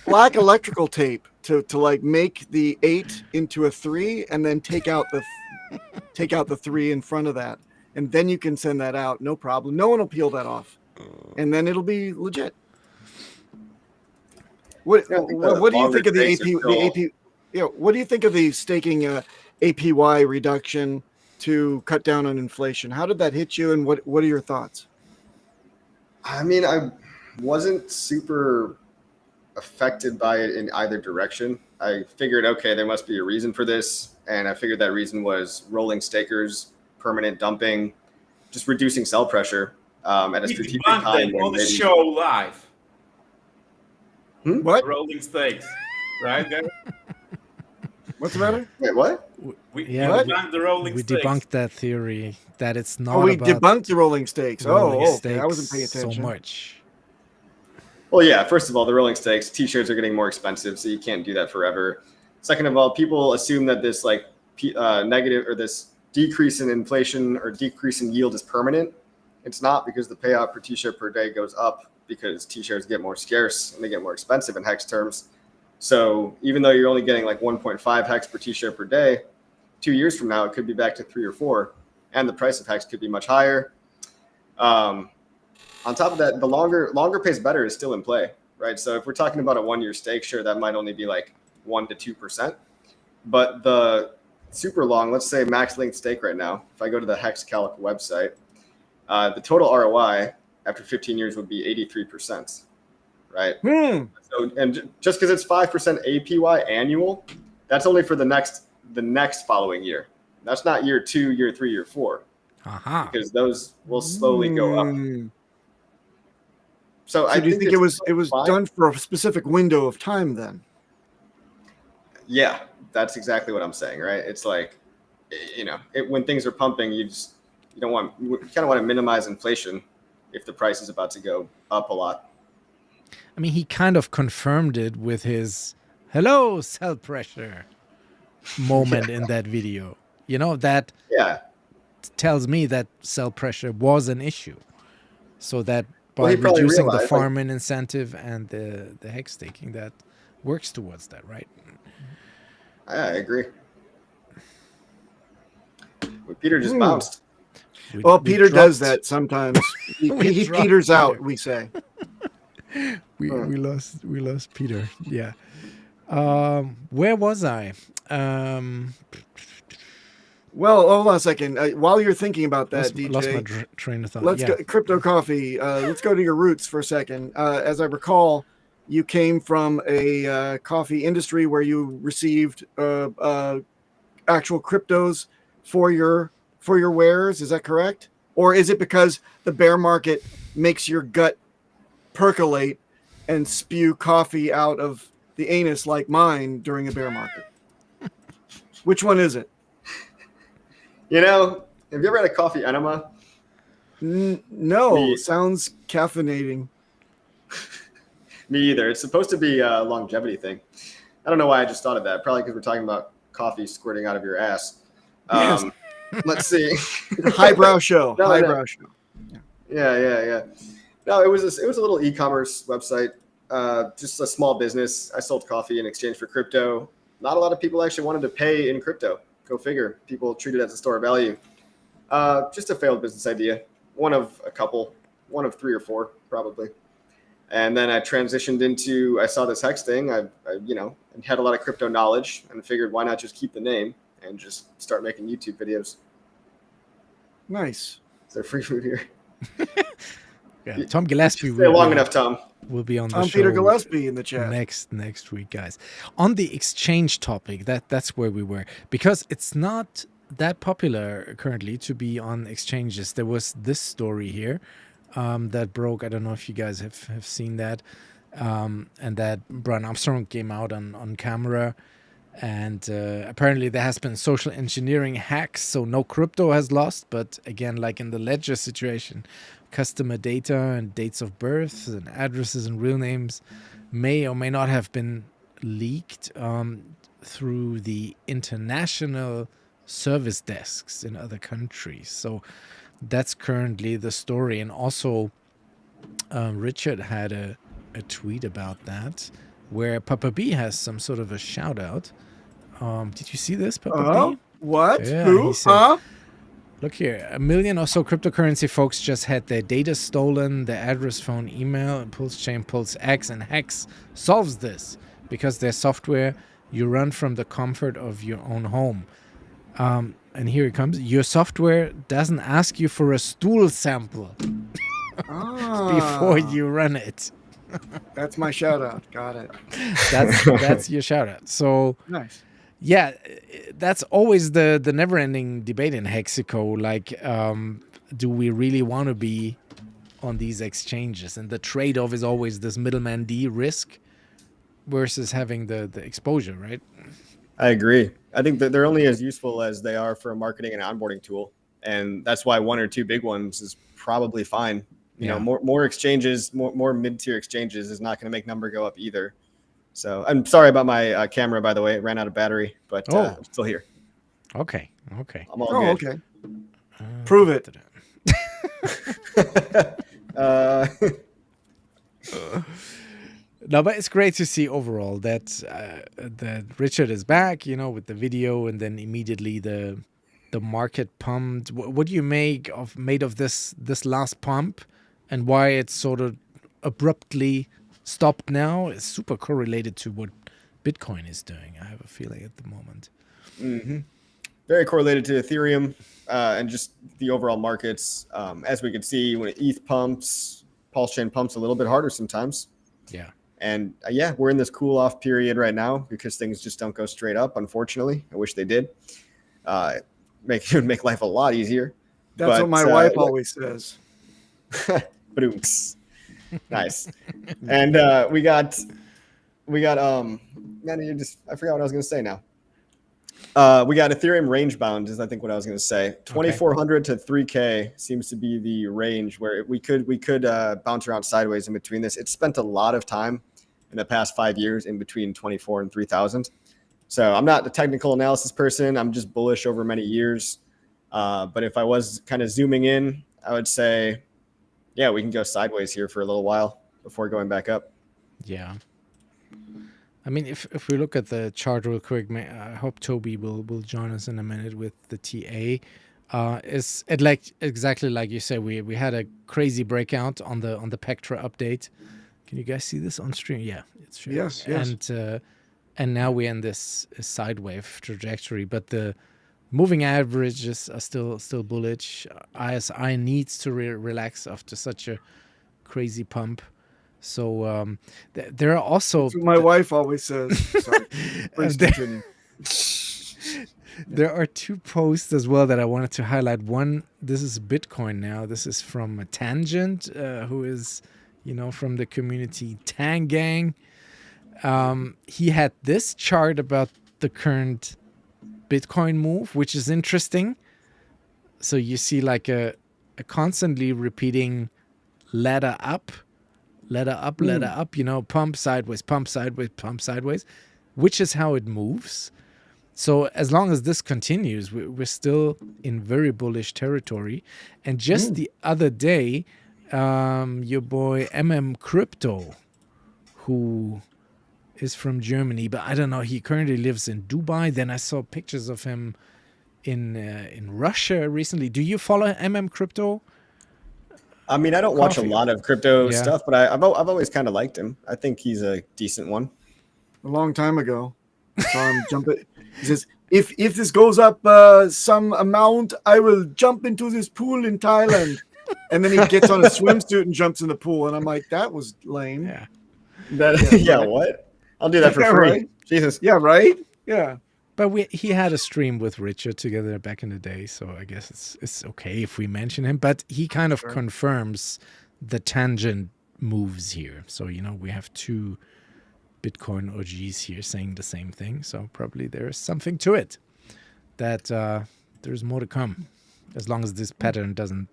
[SPEAKER 11] Black electrical tape to like make the 8 into a 3, and then take out the 3 in front of that, and then you can send that out. No problem. No one will peel that off, and then it'll be legit. What do you think of the AP? What do you think of the staking APY reduction to cut down on inflation? How did that hit you, and what are your thoughts?
[SPEAKER 6] I mean, I wasn't super affected by it in either direction. I figured, okay, there must be a reason for this, and I figured that reason was rolling stakers, permanent dumping, just reducing sell pressure at a strategic time.
[SPEAKER 12] On the show live.
[SPEAKER 11] What?
[SPEAKER 12] Rolling stakes, right?
[SPEAKER 11] What's the matter?
[SPEAKER 6] Wait, what?
[SPEAKER 12] We debunked the rolling
[SPEAKER 10] we
[SPEAKER 12] stakes.
[SPEAKER 10] debunked that theory that it's not.
[SPEAKER 11] Oh, we
[SPEAKER 10] about
[SPEAKER 11] debunked the rolling stakes.
[SPEAKER 10] rolling
[SPEAKER 11] Okay. I
[SPEAKER 10] stakes
[SPEAKER 11] wasn't paying attention
[SPEAKER 10] so much.
[SPEAKER 6] Well, yeah, first of all, the rolling stakes T-shirts are getting more expensive, so you can't do that forever. Second of all, people assume that this like negative or this decrease in inflation or decrease in yield is permanent. It's not, because the payout per T-shirt per day goes up because T-shirts get more scarce and they get more expensive in Hex terms. So even though you're only getting like 1.5 Hex per T-shirt per day, 2 years from now, it could be back to 3 or 4, and the price of Hex could be much higher. On top of that, the longer pays better is still in play, right? So if we're talking about a 1 year stake, sure, that might only be like 1 to 2%. But the super long, let's say max length stake right now, if I go to the Hex Calc website, the total ROI after 15 years would be 83%, right? So, and just because it's 5% APY annual, that's only for the next following year. That's not year 2, year 3, year 4, because those will slowly go up. So I
[SPEAKER 11] do you think it was done for a specific window of time then?
[SPEAKER 6] Yeah, that's exactly what I'm saying, right? It's like, when things are pumping, you kind of want to minimize inflation if the price is about to go up a lot.
[SPEAKER 10] I mean, he kind of confirmed it with his "hello, sell pressure" moment in that video. That tells me that sell pressure was an issue. So that by reducing the farm-in incentive and the Hex staking, that works towards that, right?
[SPEAKER 6] I agree. Well, Peter just bounced.
[SPEAKER 11] Peter does that sometimes. He peters out, we say.
[SPEAKER 10] We lost Peter. Yeah. Where was I?
[SPEAKER 11] Well, hold on a second. While you're thinking about that, DJ,
[SPEAKER 10] lost my train of thought.
[SPEAKER 11] Let's go CryptoCoffee. Let's go to your roots for a second. As I recall, you came from a coffee industry where you received actual cryptos for your wares. Is that correct? Or is it because the bear market makes your gut percolate and spew coffee out of the anus like mine during a bear market? Which one is it?
[SPEAKER 6] Have you ever had a coffee enema?
[SPEAKER 11] No, sounds caffeinating.
[SPEAKER 6] Me either. It's supposed to be a longevity thing. I don't know why I just thought of that. Probably because we're talking about coffee squirting out of your ass.
[SPEAKER 11] Yes.
[SPEAKER 6] Let's see.
[SPEAKER 11] Highbrow show. Highbrow show.
[SPEAKER 6] Yeah. No, it was a little e-commerce website. Just a small business. I sold coffee in exchange for crypto. Not a lot of people actually wanted to pay in crypto. Go figure. People treat it as a store of value. Just a failed business idea. One of a couple. One of 3 or 4, probably. And then I transitioned into, I saw this Hex thing. I had a lot of crypto knowledge and figured, why not just keep the name and just start making YouTube videos.
[SPEAKER 11] Nice.
[SPEAKER 6] Is there free food here?
[SPEAKER 10] Yeah, Tom Gillespie.
[SPEAKER 6] Stay long enough, Tom.
[SPEAKER 10] Will be on the
[SPEAKER 11] Tom
[SPEAKER 10] show.
[SPEAKER 11] Peter Gillespie in the chat
[SPEAKER 10] next week, guys. On the exchange topic, that's where we were, because it's not that popular currently to be on exchanges. There was this story here that broke. I don't know if you guys have seen that. and that Brian Armstrong came out on camera. And apparently there has been social engineering hacks, so no crypto has lost. But again, like in the ledger situation, customer data and dates of birth and addresses and real names may or may not have been leaked through the international service desks in other countries. So that's currently the story. And also Richard had a tweet about that where Papa B has some sort of a shout out. Did you see this, Papa B?
[SPEAKER 11] What?
[SPEAKER 10] Yeah,
[SPEAKER 11] Who?
[SPEAKER 10] he said, look here, 1 million or so cryptocurrency folks just had their data stolen, their address, phone, email, and Pulsechain, PulseX, and Hex solves this because their software you run from the comfort of your own home. And here it comes. Your software doesn't ask you for a stool sample before you run it.
[SPEAKER 11] That's my shout out. Got it.
[SPEAKER 10] That's your shout out. So
[SPEAKER 11] nice.
[SPEAKER 10] Yeah, that's always the never-ending debate in Hexico. Like, do we really want to be on these exchanges? And the trade-off is always this middleman D risk versus having the exposure, right?
[SPEAKER 6] I agree. I think that they're only as useful as they are for a marketing and onboarding tool, and that's why one or two big ones is probably fine. You know, more exchanges, more mid-tier exchanges is not going to make number go up either. So I'm sorry about my camera, by the way. It ran out of battery, but I'm still here.
[SPEAKER 10] Okay.
[SPEAKER 6] I'm all good.
[SPEAKER 11] Okay. Prove it.
[SPEAKER 10] No, but it's great to see overall that that Richard is back, you know, with the video, and then immediately the market pumped. What do you made of this last pump, and why it's sort of abruptly stopped now? Is super correlated to what Bitcoin is doing, I have a feeling, at the moment.
[SPEAKER 6] Mm-hmm. Very correlated to Ethereum and just the overall markets. As we can see, when ETH pumps, Pulsechain pumps a little bit harder sometimes.
[SPEAKER 10] Yeah.
[SPEAKER 6] And we're in this cool off period right now because things just don't go straight up, unfortunately. I wish they did. It would make life a lot easiher.
[SPEAKER 11] That's what my wife always says.
[SPEAKER 6] Nice. And we got man, I forgot what I was going to say now. We got Ethereum range bound is I think what I was going to say. 2,400 to 3K seems to be the range where we could bounce around sideways in between this. It's spent a lot of time in the past 5 years in between 24 and 3,000. So I'm not a technical analysis person. I'm just bullish over many years. But if I was kind of zooming in, I would say, we can go sideways here for a little while before going back up.
[SPEAKER 10] Yeah. I mean, if we look at the chart real quick, I hope Toby will join us in a minute with the TA. Is it like exactly like you said? We had a crazy breakout on the Pectra update. Can you guys see this on stream? Yeah, it's true.
[SPEAKER 11] Yes.
[SPEAKER 10] And now we're in this sideways trajectory, but the moving averages are still bullish. RSI needs to relax after such a crazy pump. So there are also...
[SPEAKER 11] That's what my wife always says. Sorry. Please continue.
[SPEAKER 10] There are two posts as well that I wanted to highlight. One, this is Bitcoin now. This is from Tangent, who is, from the community Tang Gang. He had this chart about the current Bitcoin move, which is interesting. So you see like a constantly repeating ladder up, pump sideways, pump sideways, pump sideways, which is how it moves. So as long as this continues, we're still in very bullish territory. And just the other day, your boy Crypto, who is from Germany, but I don't know, he currently lives in Dubai. Then I saw pictures of him in Russia recently. Do you follow Crypto?
[SPEAKER 6] I mean, I don't watch a lot of crypto stuff, but I've always kind of liked him. I think he's a decent one.
[SPEAKER 11] A long time ago, saw him jump it. He says, "If this goes up some amount, I will jump into this pool in Thailand." And then he gets on a swimsuit and jumps in the pool, and I'm like, "That was lame."
[SPEAKER 6] Yeah. What? I'll do that for free.
[SPEAKER 11] Right?
[SPEAKER 6] Jesus.
[SPEAKER 11] Yeah. Right. Yeah.
[SPEAKER 10] But he had a stream with Richard together back in the day, so I guess it's okay if we mention him. But he kind of confirms the Tangent moves here. So, we have two Bitcoin OGs here saying the same thing. So probably there's something to it that there's more to come, as long as this pattern doesn't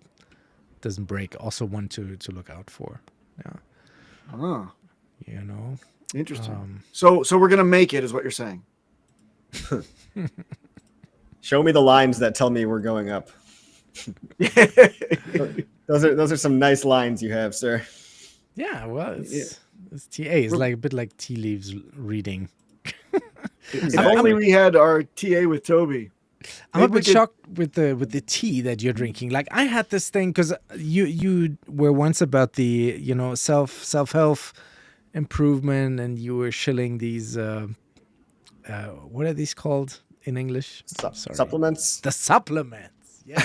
[SPEAKER 10] break. Also one to look out for. Yeah.
[SPEAKER 11] Interesting. So we're going to make it is what you're saying.
[SPEAKER 6] Show me the lines that tell me we're going up. Those are some nice lines you have, sir.
[SPEAKER 10] Yeah, well, it's TA. It's like a bit like tea leaves reading.
[SPEAKER 11] If only we had our TA with Toby.
[SPEAKER 10] I'm a bit shocked with the tea that you're drinking. Like, I had this thing because you were once about the self-help improvement, and you were shilling these what are these called in English?
[SPEAKER 6] Supplements.
[SPEAKER 10] The supplements. Yeah.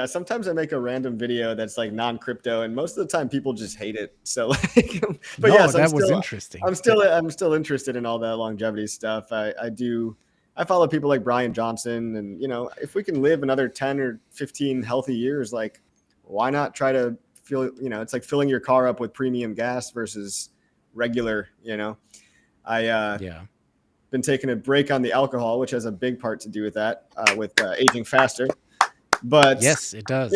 [SPEAKER 6] Sometimes I make a random video that's like non-crypto, and most of the time people just hate it. So
[SPEAKER 10] that was interesting.
[SPEAKER 6] I'm still interested in all that longevity stuff. I follow people like Brian Johnson, and if we can live another 10 or 15 healthy years, like, why not try to feel, it's like filling your car up with premium gas versus regular, been taking a break on the alcohol, which has a big part to do with that, with aging faster. But
[SPEAKER 10] yes, it does.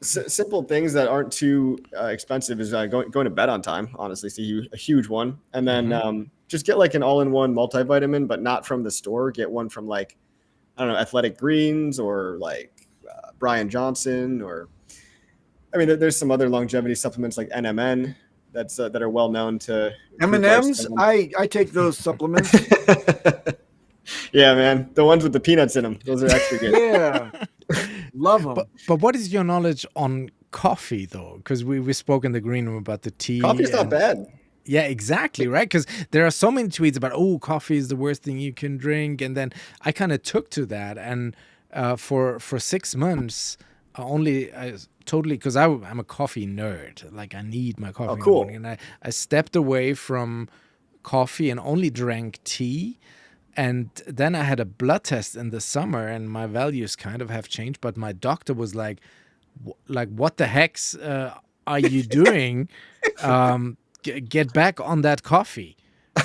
[SPEAKER 6] Simple things that aren't too expensive is going to bed on time. Honestly, see a huge one, and then just get like an all-in-one multivitamin, but not from the store. Get one from like, I don't know, Athletic Greens or like Brian Johnson, or there's some other longevity supplements like NMN that are well known to
[SPEAKER 11] M&Ms. I take those supplements.
[SPEAKER 6] Yeah, man, the ones with the peanuts in them, those are actually good.
[SPEAKER 11] Yeah. Love them.
[SPEAKER 10] But what is your knowledge on coffee, though? Because we spoke in the green room about the tea.
[SPEAKER 6] Coffee's not bad.
[SPEAKER 10] Yeah, exactly, right? Because there are so many tweets about, coffee is the worst thing you can drink. And then I kind of took to that. And for 6 months, because I'm a coffee nerd. Like, I need my coffee.
[SPEAKER 6] Oh, cool.
[SPEAKER 10] In the morning. And I stepped away from coffee and only drank tea. And then I had a blood test in the summer, and my values kind of have changed. But my doctor was like, what the heck are you doing? Get back on that coffee.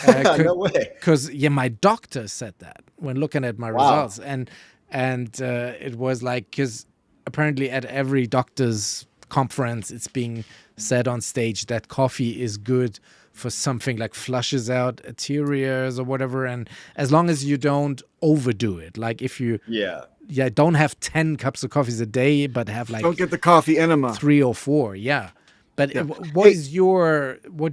[SPEAKER 6] No way.
[SPEAKER 10] Because my doctor said that when looking at my results, and it was like, because apparently at every doctor's conference, it's being said on stage that coffee is good for something like flushes out arterias or whatever, and as long as you don't overdo it, like if you don't have 10 cups of coffee a day, but have like,
[SPEAKER 11] don't get the coffee enema,
[SPEAKER 10] 3 or 4. But what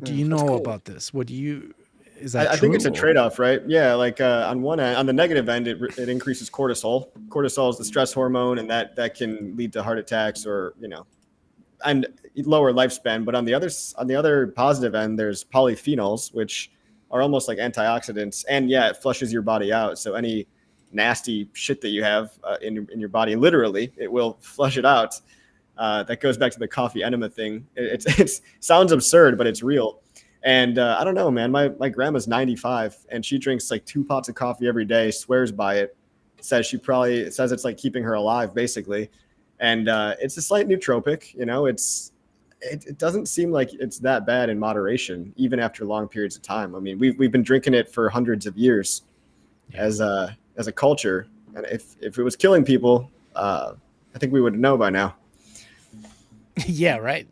[SPEAKER 10] do you know about this? Is that
[SPEAKER 6] I
[SPEAKER 10] true?
[SPEAKER 6] think it's a trade-off, right? Yeah, like on one end, on the negative end, it increases cortisol. Cortisol is the stress hormone, and that can lead to heart attacks or and lower lifespan. But on the other positive end, there's polyphenols, which are almost like antioxidants, and it flushes your body out. So any nasty shit that you have in your body, literally, it will flush it out. That goes back to the coffee enema thing. It sounds absurd, but it's real. And I don't know, man. My grandma's 95, and she drinks like 2 pots of coffee every day. Swears by it. Says it's like keeping her alive, basically. And it's a slight nootropic, it doesn't seem like it's that bad in moderation, even after long periods of time. I mean, we've been drinking it for hundreds of years as a culture. And if it was killing people, I think we would know by now.
[SPEAKER 10] Yeah, right.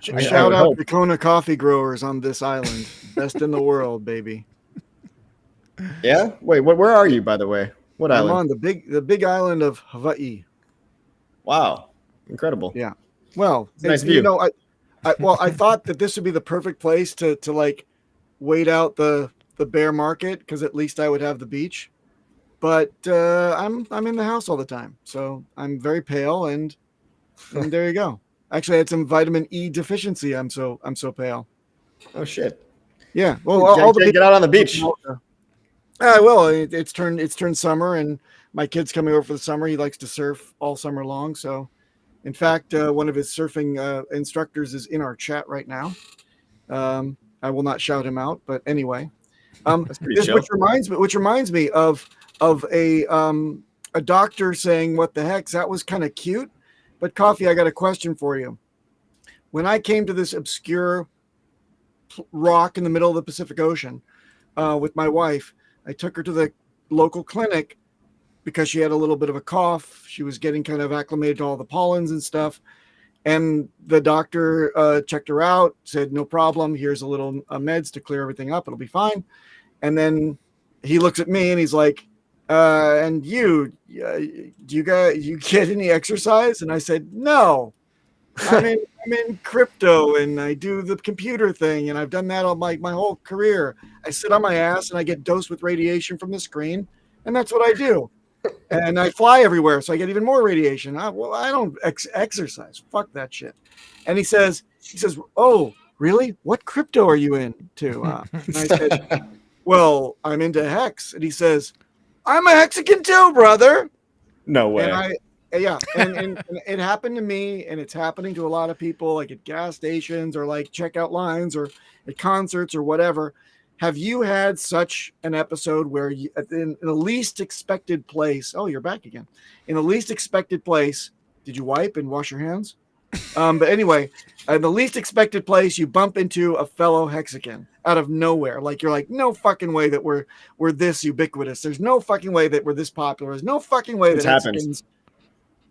[SPEAKER 11] Shout out to Kona coffee growers on this island. Best in the world, baby.
[SPEAKER 6] Yeah? Wait, where are you, by the way? What island?
[SPEAKER 11] I'm on the big island of Hawaii.
[SPEAKER 6] Wow, incredible.
[SPEAKER 11] Yeah. Well,
[SPEAKER 6] nice view.
[SPEAKER 11] I thought that this would be the perfect place to like wait out the bear market, because at least I would have the beach. But I'm in the house all the time, so I'm very pale, and there you go. Actually, I had some vitamin E deficiency. I'm so pale.
[SPEAKER 6] Oh shit.
[SPEAKER 11] Yeah. Well,
[SPEAKER 6] get out on the beach.
[SPEAKER 11] Well, it's turned summer, and my kid's coming over for the summer. He likes to surf all summer long. So, in fact, one of his surfing instructors is in our chat right now. I will not shout him out, but anyway, which reminds me of a doctor saying, "What the heck?" That was kind of cute, But Coffee, I got a question for you. When I came to this obscure rock in the middle of the Pacific Ocean with my wife, I took her to the local clinic because she had a little bit of a cough. She was getting kind of acclimated to all the pollens and stuff. And the doctor checked her out, said, no problem. Here's a little meds to clear everything up. It'll be fine. And then he looks at me and he's like, and you get any exercise? And I said, no, I'm in crypto and I do the computer thing. And I've done that all my whole career. I sit on my ass and I get dosed with radiation from the screen. And that's what I do. And I fly everywhere, so I get even more radiation. I don't exercise. Fuck that shit. And he says, oh, really? What crypto are you into? And I said, well, I'm into Hex. And he says, I'm a Hexican too, brother.
[SPEAKER 6] No way.
[SPEAKER 11] And it happened to me, and it's happening to a lot of people, like at gas stations or like checkout lines or at concerts or whatever. Have you had such an episode where you, in the least expected place? Oh, you're back again. In the least expected place, did you wipe and wash your hands? But anyway, in the least expected place, you bump into a fellow Hexican out of nowhere. Like you're like, no fucking way that we're this ubiquitous. There's no fucking way that we're this popular. There's no fucking way that Hexicans.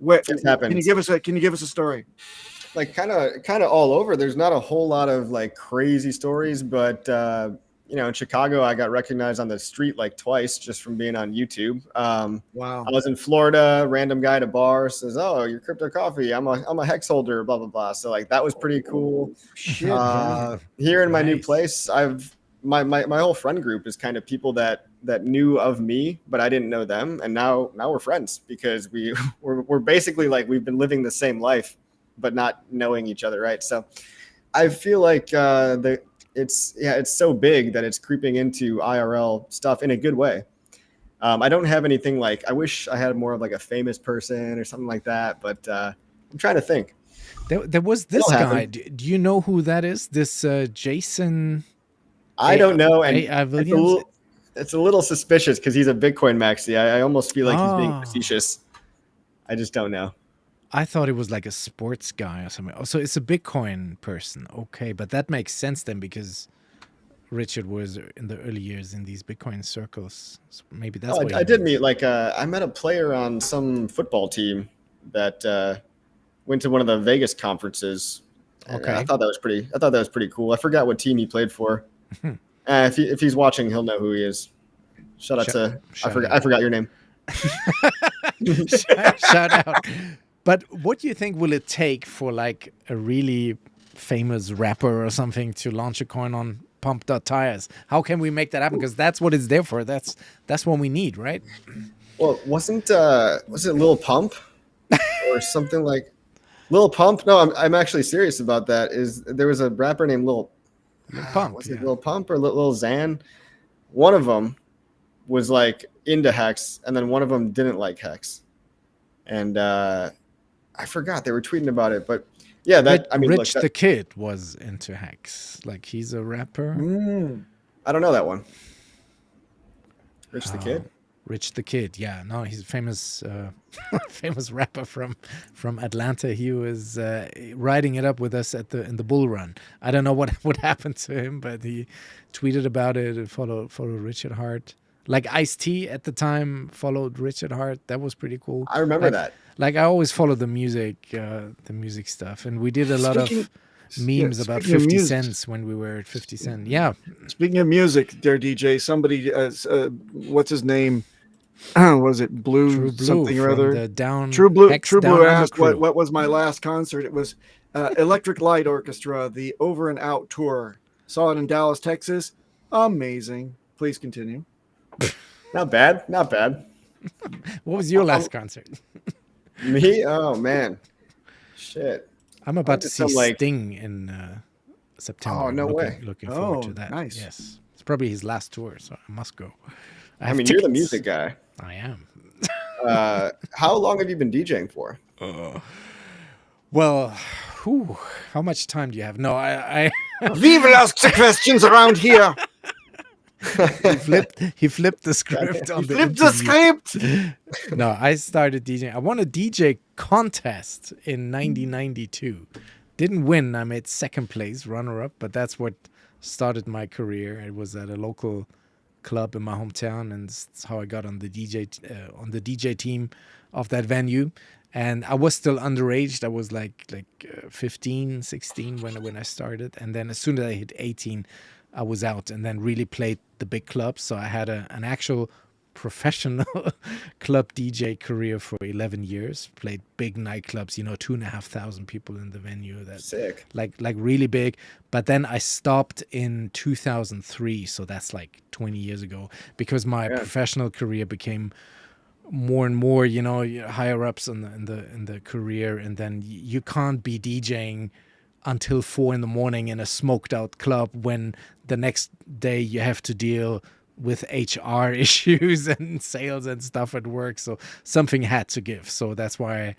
[SPEAKER 6] It happens.
[SPEAKER 11] Can you give us a story?
[SPEAKER 6] Like kind of all over. There's not a whole lot of like crazy stories, but in Chicago, I got recognized on the street like twice just from being on YouTube.
[SPEAKER 11] Wow.
[SPEAKER 6] I was in Florida, random guy at a bar says, oh, you're CryptoCoffee. I'm a Hex holder, blah, blah, blah. So like, that was pretty cool.
[SPEAKER 11] Shit,
[SPEAKER 6] here in my new place, my whole friend group is kind of people that knew of me, but I didn't know them. And now we're friends because we're basically like, we've been living the same life, but not knowing each other. Right. So I feel like it's so big that it's creeping into IRL stuff in a good way. I don't have anything like, I wish I had more of like a famous person or something like that, but I'm trying to think.
[SPEAKER 10] There was this guy. Do you know who that is? This Jason?
[SPEAKER 6] I don't know. And it's a little suspicious because he's a Bitcoin maxi. I almost feel like he's being facetious. I just don't know.
[SPEAKER 10] I thought it was like a sports guy or something. Oh, so it's a Bitcoin person. Okay, but that makes sense then because Richard was in the early years in these Bitcoin circles. So maybe that's what
[SPEAKER 6] I did meet. Like I met a player on some football team that went to one of the Vegas conferences.
[SPEAKER 10] Okay,
[SPEAKER 6] I thought that was pretty cool. I forgot what team he played for. If he's watching, he'll know who he is. Shout out. I forgot your name.
[SPEAKER 10] Shout out. But what do you think will it take for like a really famous rapper or something to launch a coin on pump.tires? How can we make that happen? Because that's what it's there for. That's what we need, right?
[SPEAKER 6] Well, was it Lil Pump or something like Lil Pump? No, I'm actually serious about that. There was a rapper named Lil
[SPEAKER 10] Pump?
[SPEAKER 6] Was it Lil Pump or Lil Xan? One of them was like into Hex, and then one of them didn't like Hex, and I forgot they were tweeting about it, but yeah,
[SPEAKER 10] Rich the Kid was into Hex. Like he's a rapper.
[SPEAKER 6] I don't know that one. Rich the Kid.
[SPEAKER 10] Rich the Kid. Yeah, no, he's a famous rapper from Atlanta. He was riding it up with us in the bull run. I don't know what happened to him, but he tweeted about it and followed Richard Hart. Like Ice-T at the time followed Richard Hart. That was pretty cool.
[SPEAKER 6] I remember that.
[SPEAKER 10] Like I always follow the music stuff, and we did a lot of memes about 50 cents when we were at 50 Cent. Yeah.
[SPEAKER 11] Speaking of music, there, DJ, somebody, what's his name? Was it Blue something or other? True Blue asked what was my last concert. It was Electric Light Orchestra, the Over and Out tour. Saw it in Dallas, Texas. Amazing. Please continue.
[SPEAKER 6] Not bad.
[SPEAKER 10] What was your last concert?
[SPEAKER 6] Me? Oh man, shit!
[SPEAKER 10] I'm about to see Sting in September.
[SPEAKER 6] Oh no way!
[SPEAKER 10] Looking forward to that.
[SPEAKER 11] Nice.
[SPEAKER 10] Yes, it's probably his last tour, so I must go.
[SPEAKER 6] I mean, you're the music guy.
[SPEAKER 10] I am.
[SPEAKER 6] How long have you been DJing for?
[SPEAKER 10] Well, how much time do you have? No, I
[SPEAKER 11] We will ask the questions around here.
[SPEAKER 10] He flipped the script on the
[SPEAKER 11] flipped the script.
[SPEAKER 10] No, I started DJing. I won a DJ contest in 1992. Didn't win. I made second place, runner-up, but that's what started my career. It was at a local club in my hometown, and that's how I got on the DJ team of that venue. And I was still underage. I was like 15, 16 when I started. And then as soon as I hit 18, I was out and then really played the big clubs. So I had an actual professional club DJ career for 11 years. Played big nightclubs, 2,500 people in the venue. That's
[SPEAKER 6] sick.
[SPEAKER 10] Like really big. But then I stopped in 2003. So that's like 20 years ago, because my professional career became more and more, higher ups in the career, and then you can't be DJing until 4 a.m. in a smoked out club when the next day you have to deal with HR issues and sales and stuff at work. So something had to give. So that's why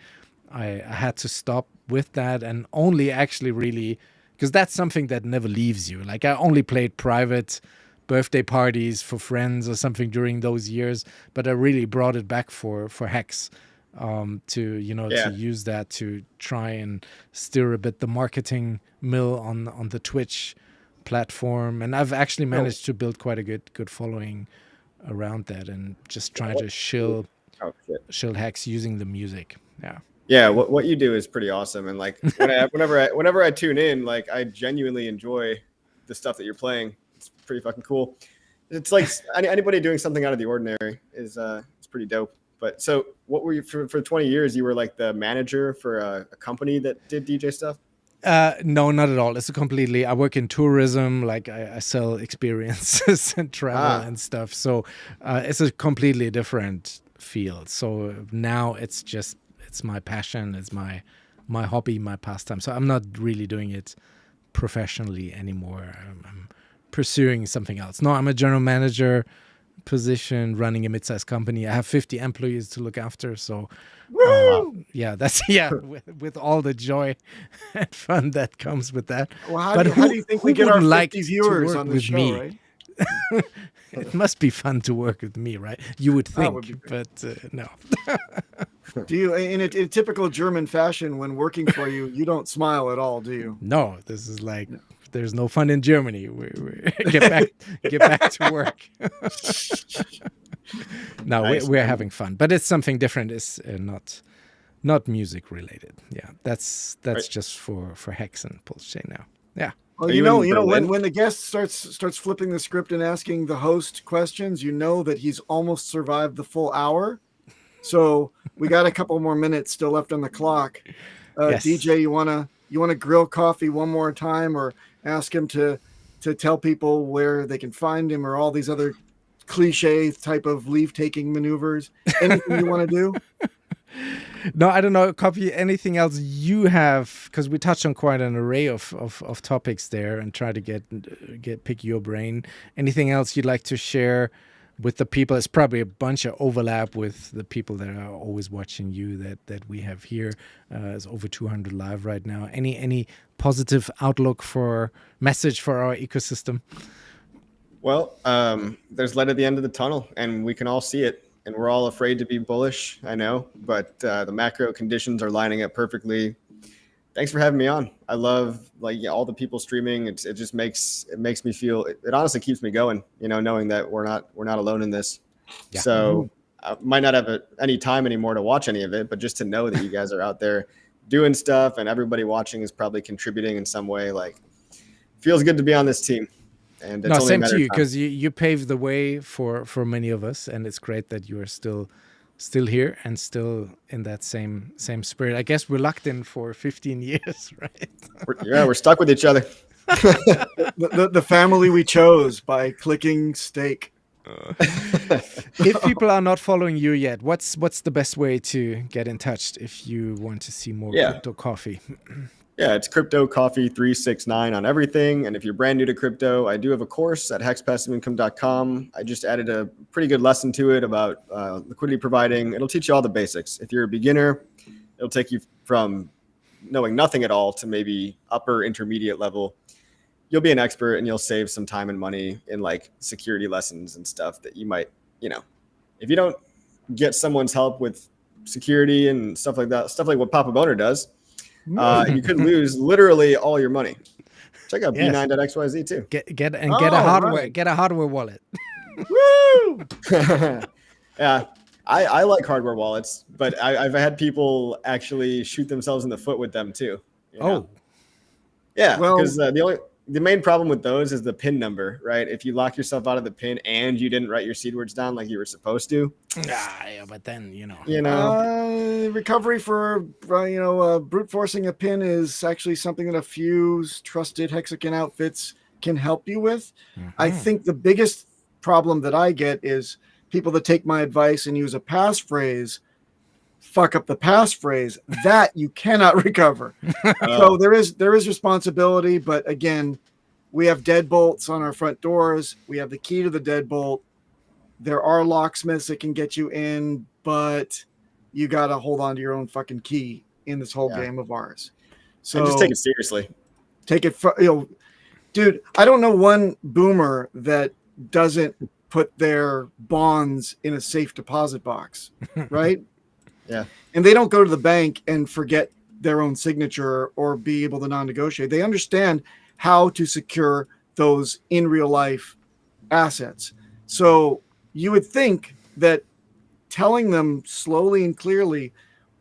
[SPEAKER 10] I had to stop with that, and only actually really, because that's something that never leaves you. Like, I only played private birthday parties for friends or something during those years, but I really brought it back for Hex, to use that to try and stir a bit the marketing mill on the Twitch platform. And I've actually managed to build quite a good following around that, and just trying to shill Hex using the music.
[SPEAKER 6] Yeah, what you do is pretty awesome, and like whenever I tune in, like, I genuinely enjoy the stuff that you're playing. It's pretty fucking cool. It's like anybody doing something out of the ordinary is it's pretty dope. But so, what were you for 20 years? You were like the manager for a company that did DJ stuff?
[SPEAKER 10] No, not at all. It's I work in tourism. Like, I sell experiences and travel and stuff. So it's a completely different field. So now it's my passion. It's my hobby, my pastime. So I'm not really doing it professionally anymore. I'm pursuing something else. No, I'm a general manager position, running a mid-sized company. I have 50 employees to look after. So that's with all the joy and fun that comes with that.
[SPEAKER 11] Well, how do you think we get our 50 viewers on the show,
[SPEAKER 10] me?
[SPEAKER 11] Right?
[SPEAKER 10] It must be fun to work with me, right? You would think, but no.
[SPEAKER 11] Do you, in a typical German fashion, when working for you, you don't smile at all, do you?
[SPEAKER 10] No, this is like, there's no fun in Germany. We get back to work. No,
[SPEAKER 6] nice,
[SPEAKER 10] we're having fun, but it's something different. It's not music related. Yeah, that's just for Hex and Pulsechain now. Yeah.
[SPEAKER 11] Well, when the guest starts flipping the script and asking the host questions, you know that he's almost survived the full hour. So we got a couple more minutes still left on the clock.
[SPEAKER 10] Yes.
[SPEAKER 11] DJ, you wanna grill coffee one more time, or ask him to tell people where they can find him, or all these other cliche type of leave taking maneuvers? Anything you want to do?
[SPEAKER 10] No, I don't know. Coffee, anything else you have? Because we touched on quite an array of topics there, and try to pick your brain. Anything else you'd like to share with the people? It's probably a bunch of overlap with the people that are always watching you that we have here. It's over 200 live right now. Any positive outlook message for our ecosystem?
[SPEAKER 6] Well, there's light at the end of the tunnel, and we can all see it. And we're all afraid to be bullish, I know, but the macro conditions are lining up perfectly. Thanks for having me on. I love all the people streaming. It just makes me feel. It honestly keeps me going. Knowing that we're not alone in this. Yeah. So I might not have any time anymore to watch any of it, but just to know that you guys are out there doing stuff, and everybody watching is probably contributing in some way. Like, feels good to be on this team. And it's only
[SPEAKER 10] same to you, because you paved the way for many of us, and it's great that you are still here and still in that same spirit. I guess we're locked in for 15 years, right?
[SPEAKER 6] We're stuck with each other.
[SPEAKER 11] the family we chose by clicking stake.
[SPEAKER 10] If people are not following you yet, what's the best way to get in touch if you want to see more CryptoCoffee?
[SPEAKER 6] Yeah, it's CryptoCoffee 369 on everything. And if you're brand new to crypto, I do have a course at hexpassiveincome.com. I just added a pretty good lesson to it about liquidity providing. It'll teach you all the basics. If you're a beginner, it'll take you from knowing nothing at all to maybe upper intermediate level. you'll be an expert and you'll save some time and money in like security lessons and stuff that you might, if you don't get someone's help with security and stuff like that, stuff like what Papa Boner does, you could lose literally all your money. Check out b9.xyz too.
[SPEAKER 10] Get a hardware wallet.
[SPEAKER 6] Woo! Yeah, I like hardware wallets, but I've had people actually shoot themselves in the foot with them too. Yeah, because the main problem with those is the PIN number, right? If you lock yourself out of the PIN and you didn't write your seed words down like you were supposed to,
[SPEAKER 10] but then
[SPEAKER 11] recovery for brute forcing a PIN is actually something that a few trusted hexagon outfits can help you with. I think the biggest problem that I get is people that take my advice and use a passphrase fuck up the passphrase that you cannot recover. So there is responsibility, but again, we have deadbolts on our front doors. We have the key to the deadbolt. There are locksmiths that can get you in, but you got to hold on to your own fucking key in this whole game of ours. So
[SPEAKER 6] and just take it seriously.
[SPEAKER 11] Take it, dude. I don't know one boomer that doesn't put their bonds in a safe deposit box, right?
[SPEAKER 6] Yeah.
[SPEAKER 11] And they don't go to the bank and forget their own signature or be able to non-negotiate. They understand how to secure those in real life assets. So you would think that telling them slowly and clearly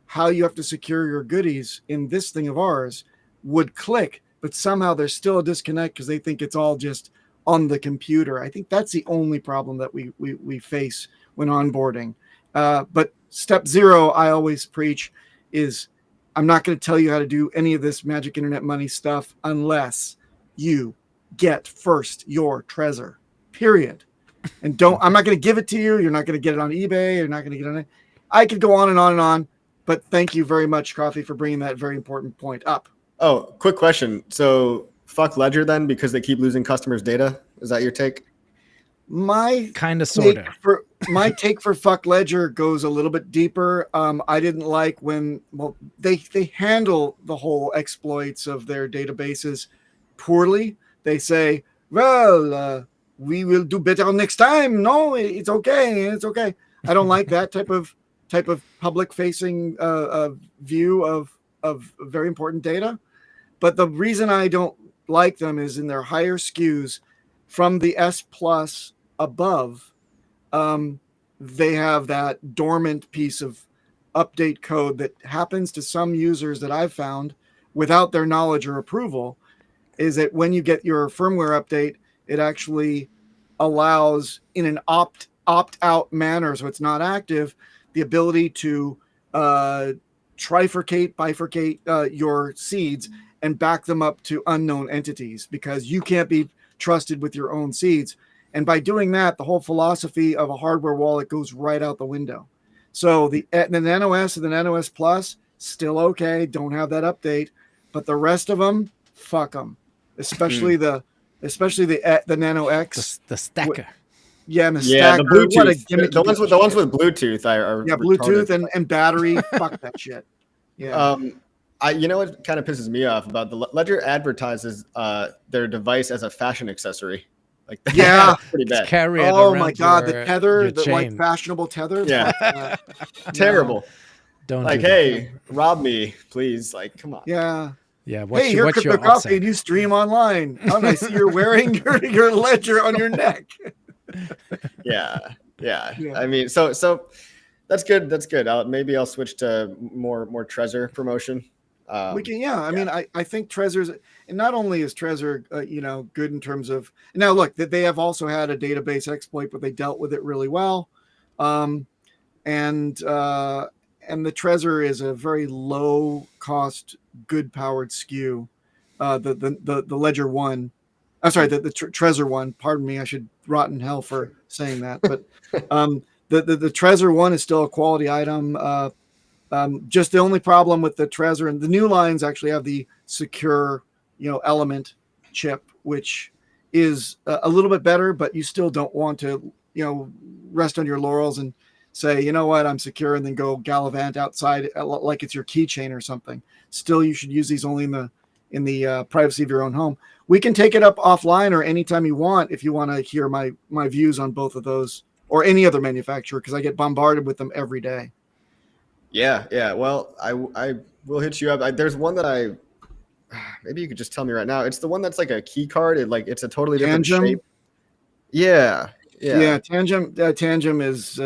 [SPEAKER 11] how you have to secure your goodies in this thing of ours would click, but somehow there's still a disconnect because they think it's all just on the computer. I think that's the only problem that we face when onboarding. But step 0, I always preach, is I'm not going to tell you how to do any of this magic internet money stuff unless you get first your Trezor, period. And I'm not going to give it to you. You're not going to get it on eBay. You're not going to get it. I could go on and on and on, but thank you very much, Coffee, for bringing that very important point up.
[SPEAKER 6] Oh, quick question. So fuck Ledger then, because they keep losing customers' data. Is that your take?
[SPEAKER 11] My
[SPEAKER 10] kind of sort of
[SPEAKER 11] my take for fuck Ledger goes a little bit deeper. I didn't like when they handle the whole exploits of their databases poorly. They say, well, we will do better next time. No, it's okay. It's okay. I don't like that type of public facing view of very important data. But the reason I don't like them is in their higher SKUs from the S Plus above, they have that dormant piece of update code that happens to some users that I've found without their knowledge or approval, is that when you get your firmware update, it actually allows in an opt-out manner, so it's not active, the ability to bifurcate your seeds and back them up to unknown entities, because you can't be trusted with your own seeds. And by doing that, the whole philosophy of a hardware wallet goes right out the window. So the Nano S and the Nano S Plus, still okay, don't have that update, but the rest of them, fuck them. Especially the Nano X,
[SPEAKER 10] the stacker.
[SPEAKER 11] And the stacker.
[SPEAKER 6] The Bluetooth. The ones with Bluetooth are
[SPEAKER 11] Bluetooth and battery. Fuck that shit. Yeah.
[SPEAKER 6] You know what kind of pisses me off about the Ledger advertises their device as a fashion accessory. Like that's pretty bad.
[SPEAKER 11] Oh my god, the tether, the like fashionable tether.
[SPEAKER 6] Yeah, terrible.
[SPEAKER 10] Don't
[SPEAKER 6] like, hey, rob me, please. Like, come on.
[SPEAKER 11] Yeah.
[SPEAKER 10] Yeah.
[SPEAKER 11] Hey, you're CryptoCoffee and you stream online. How nice! You're wearing your ledger on your neck.
[SPEAKER 6] Yeah. I mean, so that's good. That's good. Maybe I'll switch to more Trezor promotion.
[SPEAKER 11] We can, I mean, I think Trezor's, and not only is Trezor, good in terms of, now look, that they have also had a database exploit, but they dealt with it really well. And the Trezor is a very low cost, good powered SKU. The Ledger one, I'm sorry, the Trezor one, pardon me, I should rot in hell for saying that, but the Trezor one is still a quality item. Just the only problem with the Trezor, and the new lines actually have the secure, element chip, which is a little bit better, but you still don't want to, rest on your laurels and say, you know what, I'm secure, and then go gallivant outside like it's your keychain or something. Still, you should use these only in the privacy of your own home. We can take it up offline or anytime you want if you want to hear my views on both of those or any other manufacturer, because I get bombarded with them every day.
[SPEAKER 6] Yeah. Well, I will hit you up. There's one that maybe you could just tell me right now. It's the one that's like a key card. It's a totally different shape. Yeah.
[SPEAKER 11] Tangem is.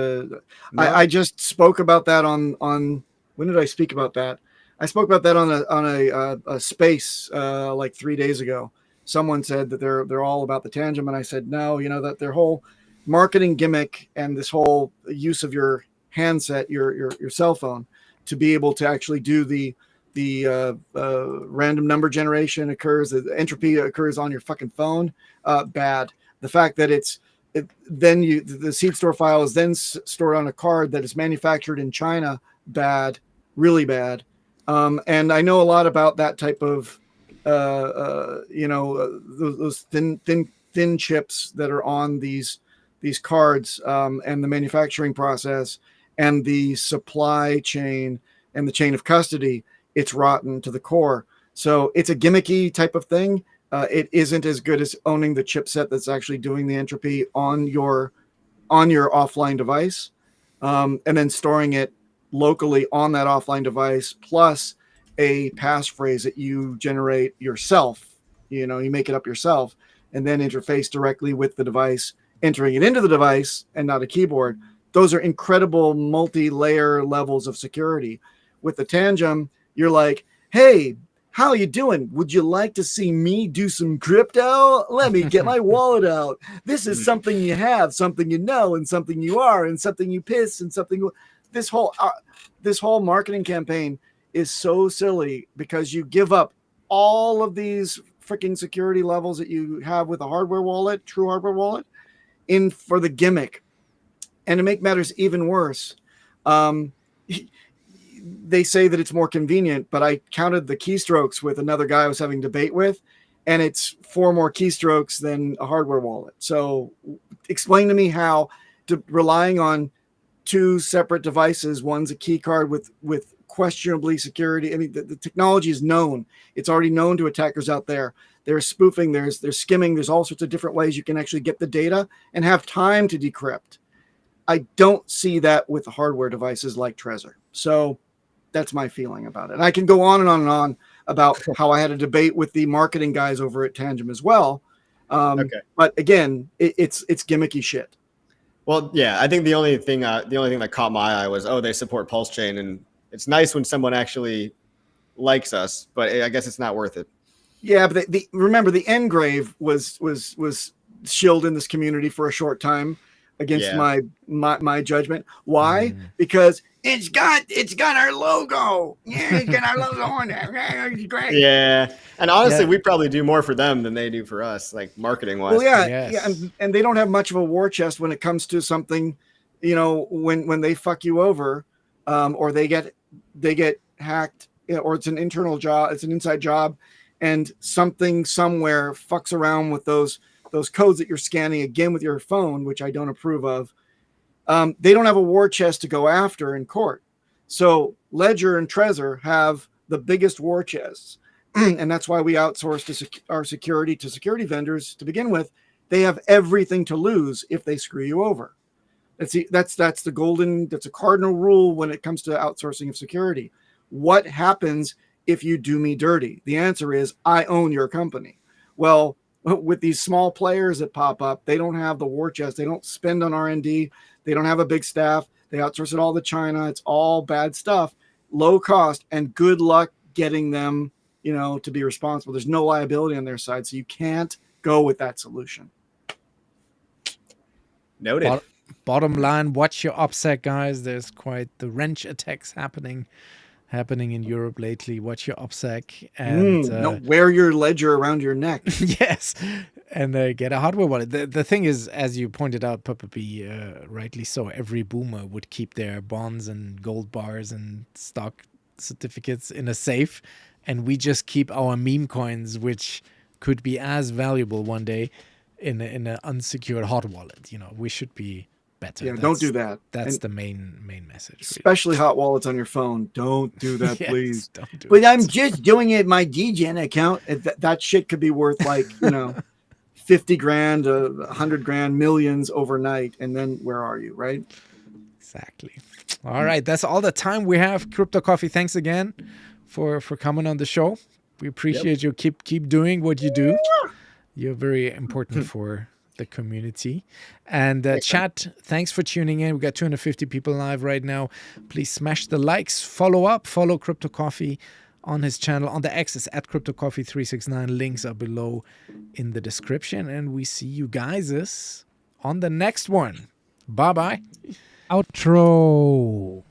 [SPEAKER 11] I just spoke about that on. When did I speak about that? I spoke about that on a space like 3 days ago. Someone said that they're all about the Tangem, and I said no. That their whole marketing gimmick and this whole use of your handset, your cell phone, to be able to actually do the random number generation occurs, the entropy occurs on your fucking phone. Bad. The fact that the seed store file is then stored on a card that is manufactured in China. Bad, really bad. And I know a lot about that type of, those thin chips that are on these cards, and the manufacturing process and the supply chain and the chain of custody. It's rotten to the core. So it's a gimmicky type of thing. It isn't as good as owning the chipset that's actually doing the entropy on your offline device, and then storing it locally on that offline device, plus a passphrase that you generate yourself. You make it up yourself and then interface directly with the device, entering it into the device and not a keyboard. Those are incredible multi-layer levels of security. With the Tangem, you're like, hey, how you doing? Would you like to see me do some crypto? Let me get my wallet out. This is something you have, something you know, and something you are, and something you piss, and something. This whole marketing campaign is so silly because you give up all of these freaking security levels that you have with a hardware wallet, true hardware wallet, in for the gimmick. And to make matters even worse, they say that it's more convenient, but I counted the keystrokes with another guy I was having debate with, and it's 4 more keystrokes than a hardware wallet. So explain to me how relying on 2 separate devices, one's a key card with questionably security. I mean, the technology is known. It's already known to attackers out there. There's spoofing, there's skimming, there's all sorts of different ways you can actually get the data and have time to decrypt. I don't see that with the hardware devices like Trezor. So that's my feeling about it. And I can go on and on and on about how I had a debate with the marketing guys over at Tangem as well. Okay. But again, it's gimmicky shit.
[SPEAKER 6] Well, yeah, I think the only thing that caught my eye was, they support Pulsechain, and it's nice when someone actually likes us, but I guess it's not worth it.
[SPEAKER 11] Yeah, but remember the Engrave was shilled in this community for a short time against my judgment. Why? Because it's got our logo. Yeah, it's got our logo on there. Yeah, it's great.
[SPEAKER 6] Yeah, and honestly, we probably do more for them than they do for us, like marketing wise.
[SPEAKER 11] Well, yeah, and they don't have much of a war chest when it comes to something, when they fuck you over, or they get hacked, or it's an internal job, it's an inside job, and something somewhere fucks around with those codes that you're scanning again with your phone, which I don't approve of. They don't have a war chest to go after in court. So Ledger and Trezor have the biggest war chests. And that's why we outsource our security to security vendors to begin with. They have everything to lose if they screw you over. That's a cardinal rule when it comes to outsourcing of security. What happens if you do me dirty? The answer is, I own your company. Well, with these small players that pop up, they don't have the war chest. They don't spend on R&D. They don't have a big staff. They outsource it all to China. It's all bad stuff, low cost, and good luck getting them, to be responsible. There's no liability on their side, so you can't go with that solution.
[SPEAKER 6] Noted.
[SPEAKER 10] Bottom line, watch your OPSEC, guys. There's quite the wrench attacks happening in Europe lately. Watch your OPSEC and
[SPEAKER 11] wear your ledger around your neck.
[SPEAKER 10] Yes, and get a hardware wallet. The thing is, as you pointed out, Papa B, rightly so, every boomer would keep their bonds and gold bars and stock certificates in a safe, and we just keep our meme coins, which could be as valuable one day, in an unsecured hot wallet. We should be better.
[SPEAKER 11] Yeah, don't do that.
[SPEAKER 10] That's
[SPEAKER 11] And
[SPEAKER 10] the main message.
[SPEAKER 11] especially hot wallets on your phone. Don't do that,
[SPEAKER 10] Yes,
[SPEAKER 11] please.
[SPEAKER 10] don't do
[SPEAKER 11] But
[SPEAKER 10] it.
[SPEAKER 11] I'm just doing it my DGen account. That shit could be worth like 50 grand, 100 grand, millions overnight, and then where are you, right?
[SPEAKER 10] Exactly. All right, that's all the time we have. Crypto Coffee, thanks again for coming on the show. We appreciate you. Keep doing what you do. You're very important for the community. And chat, thanks for tuning in. We got 250 people live right now. Please smash the likes, follow Crypto Coffee on his channel. On the X is at CryptoCoffee369. Links are below in the description. And we see you guys on the next one. Bye-bye. Outro.